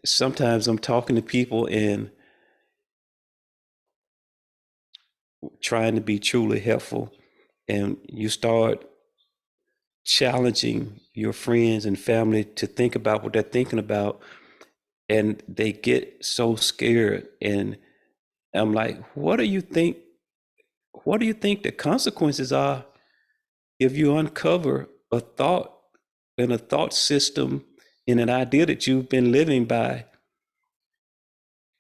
Sometimes I'm talking to people and trying to be truly helpful, and you start challenging your friends and family to think about what they're thinking about, and they get so scared. And I'm like, what do you think the consequences are if you uncover a thought and a thought system and an idea that you've been living by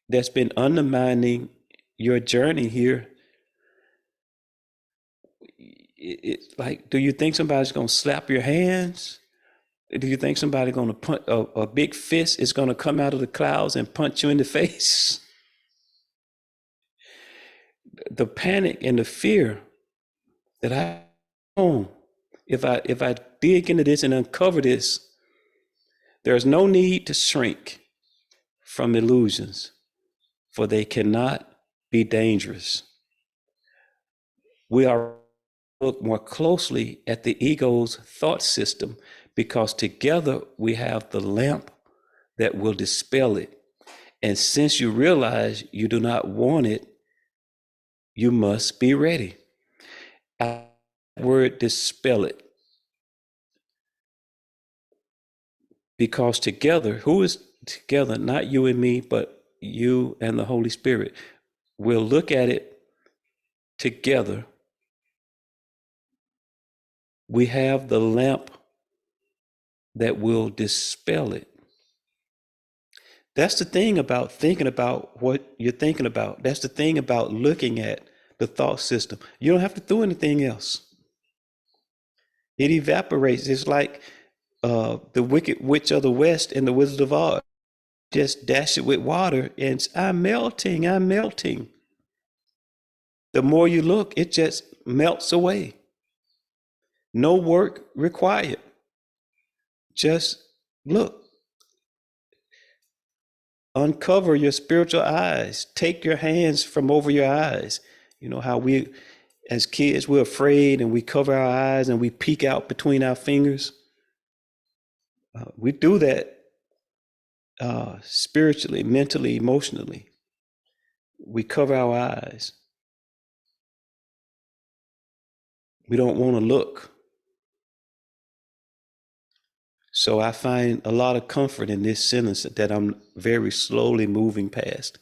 that's been undermining your journey here? It's like, do you think somebody's going to slap your hands? Do you think somebody's going to punch a big fist is going to come out of the clouds and punch you in the face? The panic and the fear that I own, if I dig into this and uncover this, there is no need to shrink from illusions, for they cannot be dangerous. We are look more closely at the ego's thought system, because together we have the lamp that will dispel it. And since you realize you do not want it, you must be ready. Word dispel it. Because together, who is together? Not you and me, but you and the Holy Spirit. We'll look at it together. We have the lamp that will dispel it. That's the thing about thinking about what you're thinking about. That's the thing about looking at the thought system. You don't have to do anything else. It evaporates. It's like the Wicked Witch of the West and the Wizard of Oz. Just dash it with water and I'm melting, I'm melting. The more you look, it just melts away. No work required. Just look. Uncover your spiritual eyes. Take your hands from over your eyes. You know how we, as kids, we're afraid and we cover our eyes and we peek out between our fingers. We do that spiritually, mentally, emotionally. We cover our eyes. We don't want to look. So I find a lot of comfort in this sentence that I'm very slowly moving past.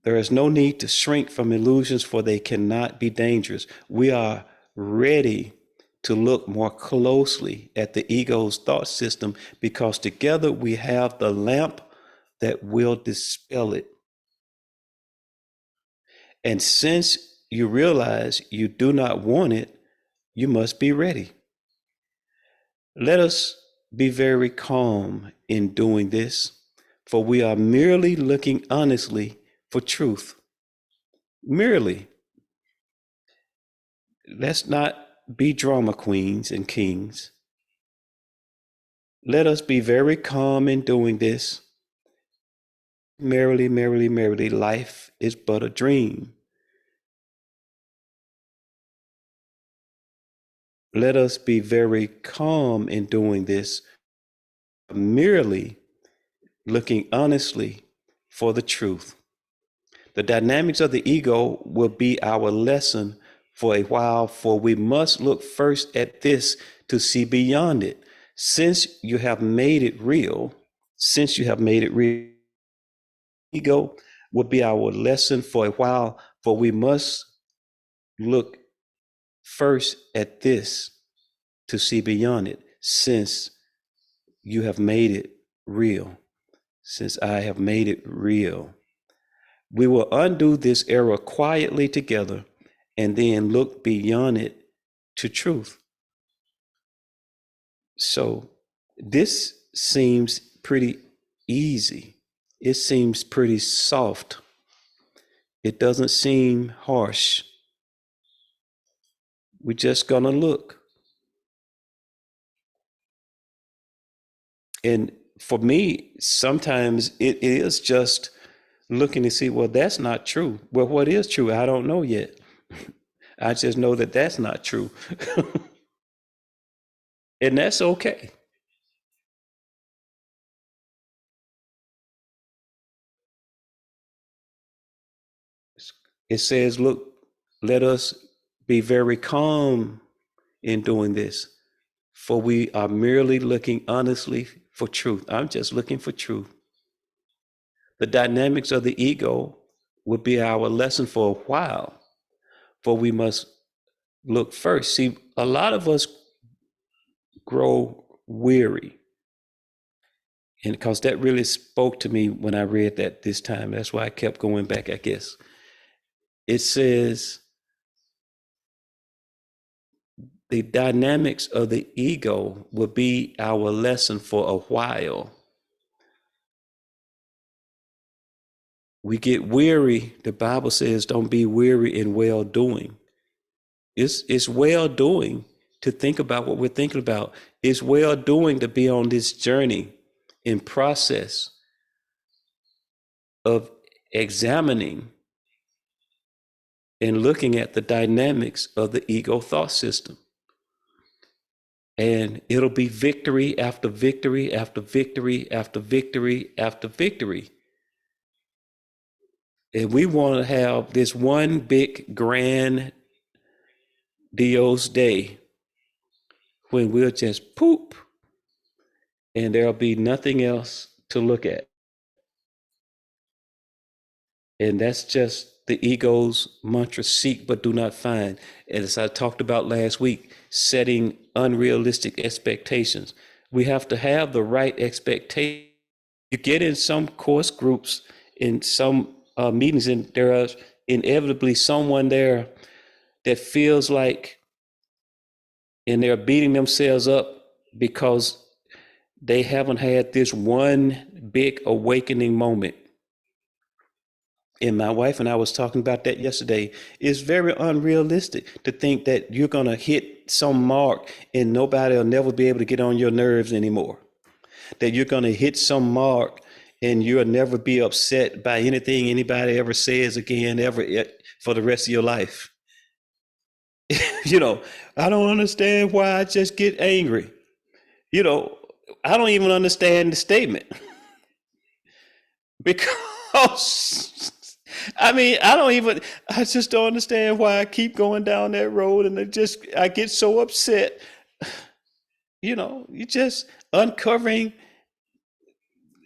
There is no need to shrink from illusions, for they cannot be dangerous. We are ready to look more closely at the ego's thought system because together we have the lamp that will dispel it. And since you realize you do not want it, you must be ready. Let us be very calm in doing this, for we are merely looking honestly for truth. Merely. Let's not be drama queens and kings. Let us be very calm in doing this. Merrily, merrily, merrily, life is but a dream. Let us be very calm in doing this, merely looking honestly for the truth. The dynamics of the ego will be our lesson for a while, for we must look first at this to see beyond it. Since you have made it real, ego will be our lesson for a while, for we must look first at this to see beyond it. Since you have made it real, since I have made it real. We will undo this error quietly together and then look beyond it to truth. So this seems pretty easy. It seems pretty soft. It doesn't seem harsh. We're just gonna look. And for me, sometimes it is just looking to see, well, that's not true. Well, what is true? I don't know yet. I just know that that's not true. And that's okay. It says, look, let us be very calm in doing this, for we are merely looking honestly for truth. I'm just looking for truth. The dynamics of the ego will be our lesson for a while, for we must look first. See, a lot of us grow weary. And because that really spoke to me when I read that this time. That's why I kept going back, I guess. It says, the dynamics of the ego will be our lesson for a while. We get weary. The Bible says, don't be weary in well doing. It's well doing to think about what we're thinking about. It's well doing to be on this journey in process of examining and looking at the dynamics of the ego thought system. And it'll be victory after victory after victory after victory after victory. And we want to have this one big grand Dios day when we'll just poop and there'll be nothing else to look at. And that's just the ego's mantra: seek but do not find. And as I talked about last week, setting unrealistic expectations. We have to have the right expectation. You get in some course groups, in some meetings, and there is inevitably someone there that feels like, and they're beating themselves up because they haven't had this one big awakening moment. And my wife and I was talking about that yesterday. It's very unrealistic to think that you're going to hit some mark and nobody will never be able to get on your nerves anymore. That you're going to hit some mark and you'll never be upset by anything anybody ever says again, ever, for the rest of your life. You know, I don't understand why I just get angry. You know, I don't even understand the statement. because I just don't understand why I keep going down that road, and I get so upset. You just uncovering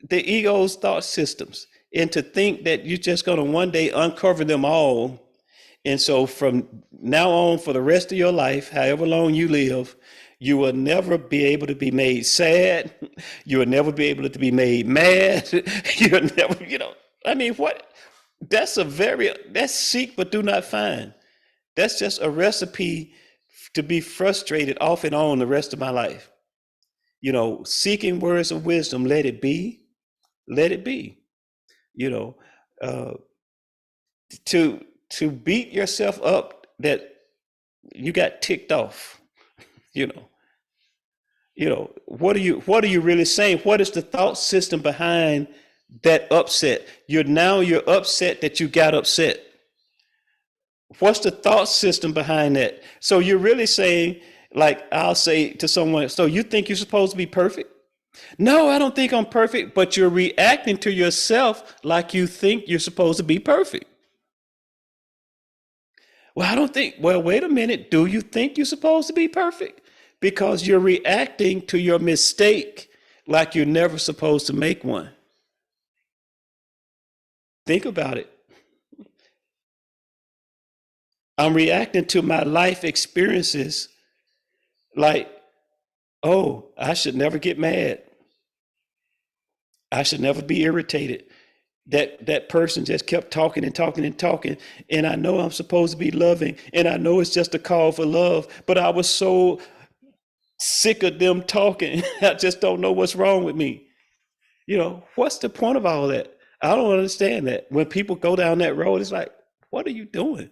the ego's thought systems, and to think that you're just going to one day uncover them all. And so from now on, for the rest of your life, however long you live, you will never be able to be made sad. You will never be able to be made mad. You'll never, what? That's seek but do not find. That's just a recipe to be frustrated off and on the rest of my life. Seeking words of wisdom, let it be, let it be. You know, uh, to beat yourself up that you got ticked off. You know, what are you really saying? What is the thought system behind that upset? You're upset that you got upset. What's the thought system behind that? So you're really saying, like I'll say to someone, so you think you're supposed to be perfect? No, I don't think I'm perfect, but you're reacting to yourself like you think you're supposed to be perfect. Well, I don't think, well, wait a minute. Do you think you're supposed to be perfect? Because you're reacting to your mistake like you're never supposed to make one. Think about it. I'm reacting to my life experiences like, oh, I should never get mad. I should never be irritated. That person just kept talking and talking and talking, and I know I'm supposed to be loving, and I know it's just a call for love, but I was so sick of them talking. I just don't know what's wrong with me. What's the point of all that? I don't understand that. When people go down that road, it's like, what are you doing?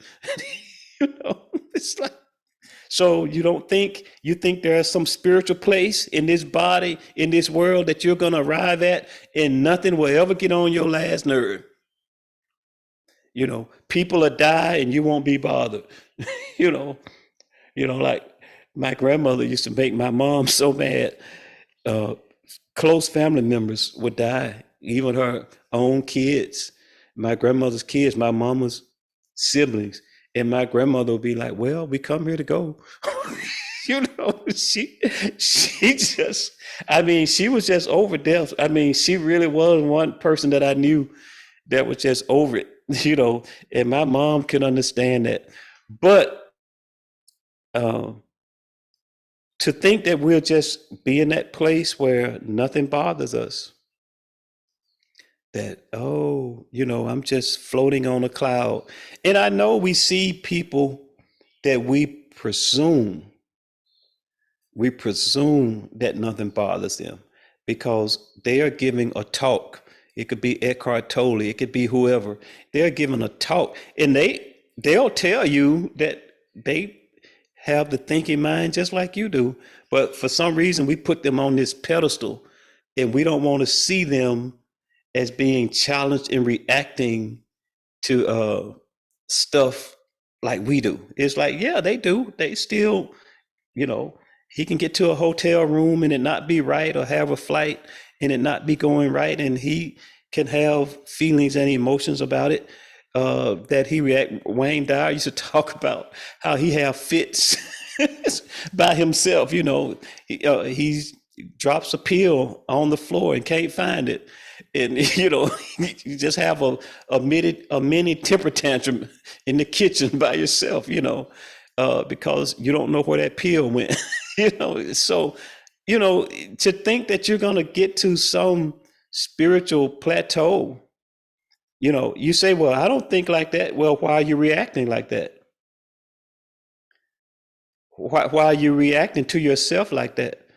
It's like, so you think there's some spiritual place in this body, in this world that you're going to arrive at, and nothing will ever get on your last nerve. People will die and you won't be bothered. you know, like my grandmother used to make my mom so mad. Uh, Close family members would die, even her own kids, my grandmother's kids, my mama's siblings. And my grandmother would be like, well, we come here to go. She just, she was just over death. She really was one person that I knew that was just over it, and my mom can understand that. But to think that we'll just be in that place where nothing bothers us, that, oh, I'm just floating on a cloud. And I know we see people that we presume that nothing bothers them because they are giving a talk. It could be Eckhart Tolle, it could be whoever. They're giving a talk, and they'll tell you that they have the thinking mind just like you do. But for some reason, we put them on this pedestal, and we don't want to see them as being challenged and reacting to stuff like we do. It's like, yeah, they do. They still, you know, he can get to a hotel room and it not be right, or have a flight and it not be going right, and he can have feelings and emotions about it. That he react. Wayne Dyer used to talk about how he have fits by himself. He drops a pill on the floor and can't find it, and you just have a mini temper tantrum in the kitchen by yourself. Because you don't know where that pill went. So to think that you're gonna get to some spiritual plateau. You say, well, I don't think like that. Well, why are you reacting like that? Why are you reacting to yourself like that,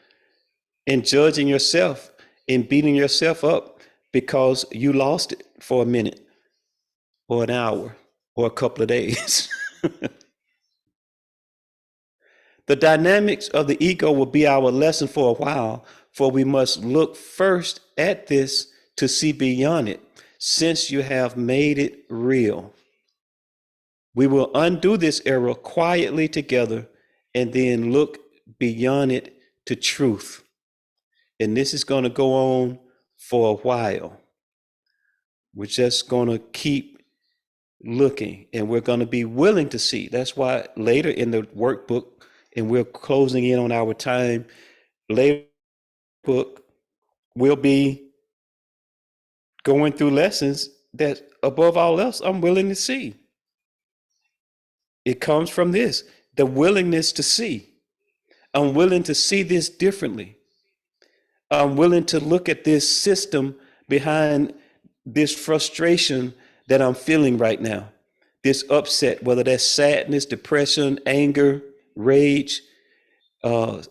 and judging yourself and beating yourself up because you lost it for a minute or an hour or a couple of days? The dynamics of the ego will be our lesson for a while, for we must look first at this to see beyond it, since you have made it real. We will undo this error quietly together and then look beyond it to truth. And this is going to go on for a while. We're just going to keep looking, and we're going to be willing to see. That's why later in the workbook, and we're closing in on our time, later book, we'll be going through lessons that above all else, I'm willing to see. It comes from this, the willingness to see. I'm willing to see this differently. I'm willing to look at this system behind this frustration that I'm feeling right now, this upset, whether that's sadness, depression, anger, rage,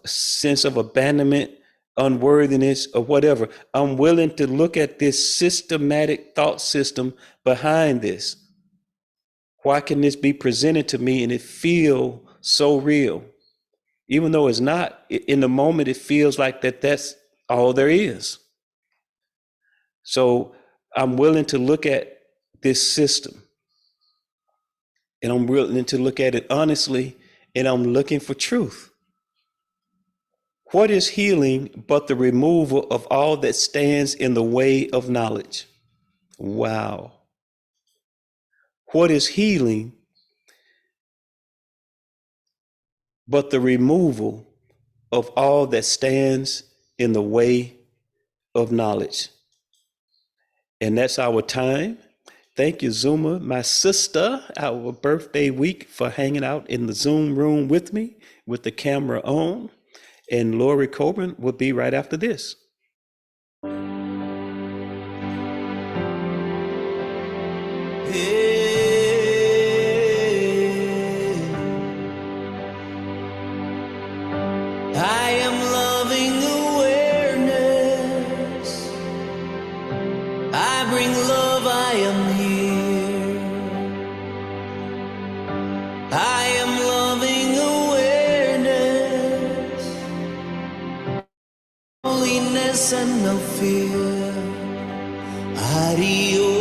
sense of abandonment, unworthiness, or whatever. I'm willing to look at this systematic thought system behind this. Why can this be presented to me and it feel so real? Even though it's not, in the moment, it feels like that's all there is. So I'm willing to look at this system, and I'm willing to look at it honestly, and I'm looking for truth. What is healing but the removal of all that stands in the way of knowledge? Wow. What is healing but the removal of all that stands in the way of knowledge? And that's our time. Thank you, Zuma, my sister, our birthday week, for hanging out in the Zoom room with me with the camera on. And Lori Coburn will be right after this. I am loving awareness. I bring love, I am here. I am loving awareness. Holiness and no fear. Adios.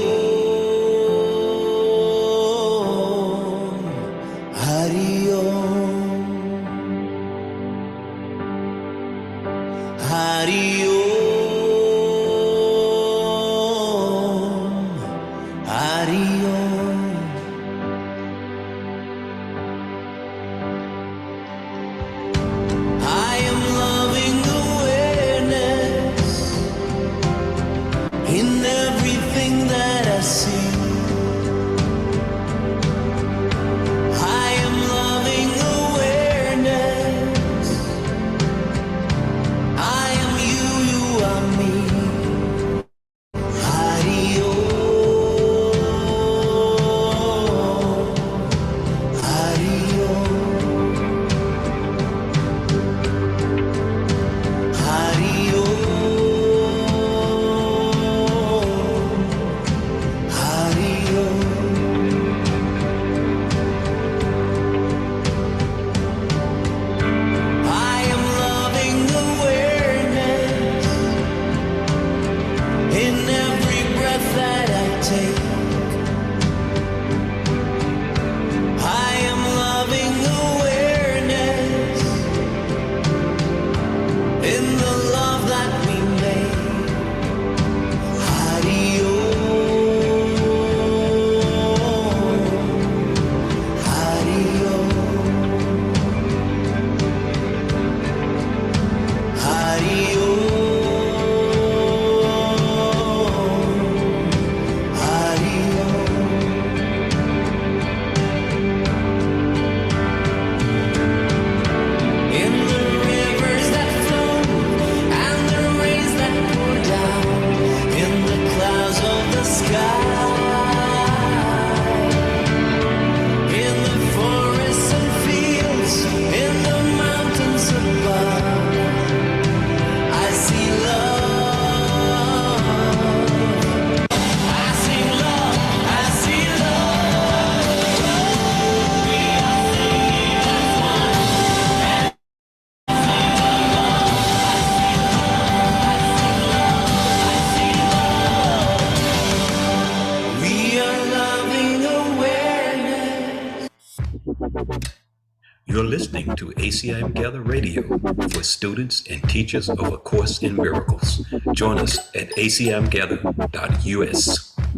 You're listening to ACIM Gather Radio for students and teachers of A Course in Miracles. Join us at acimgather.us. The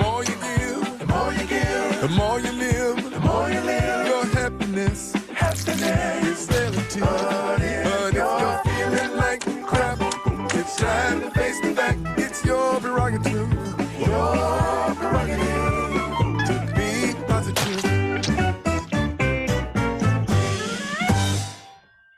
more you give, the more you give, the more you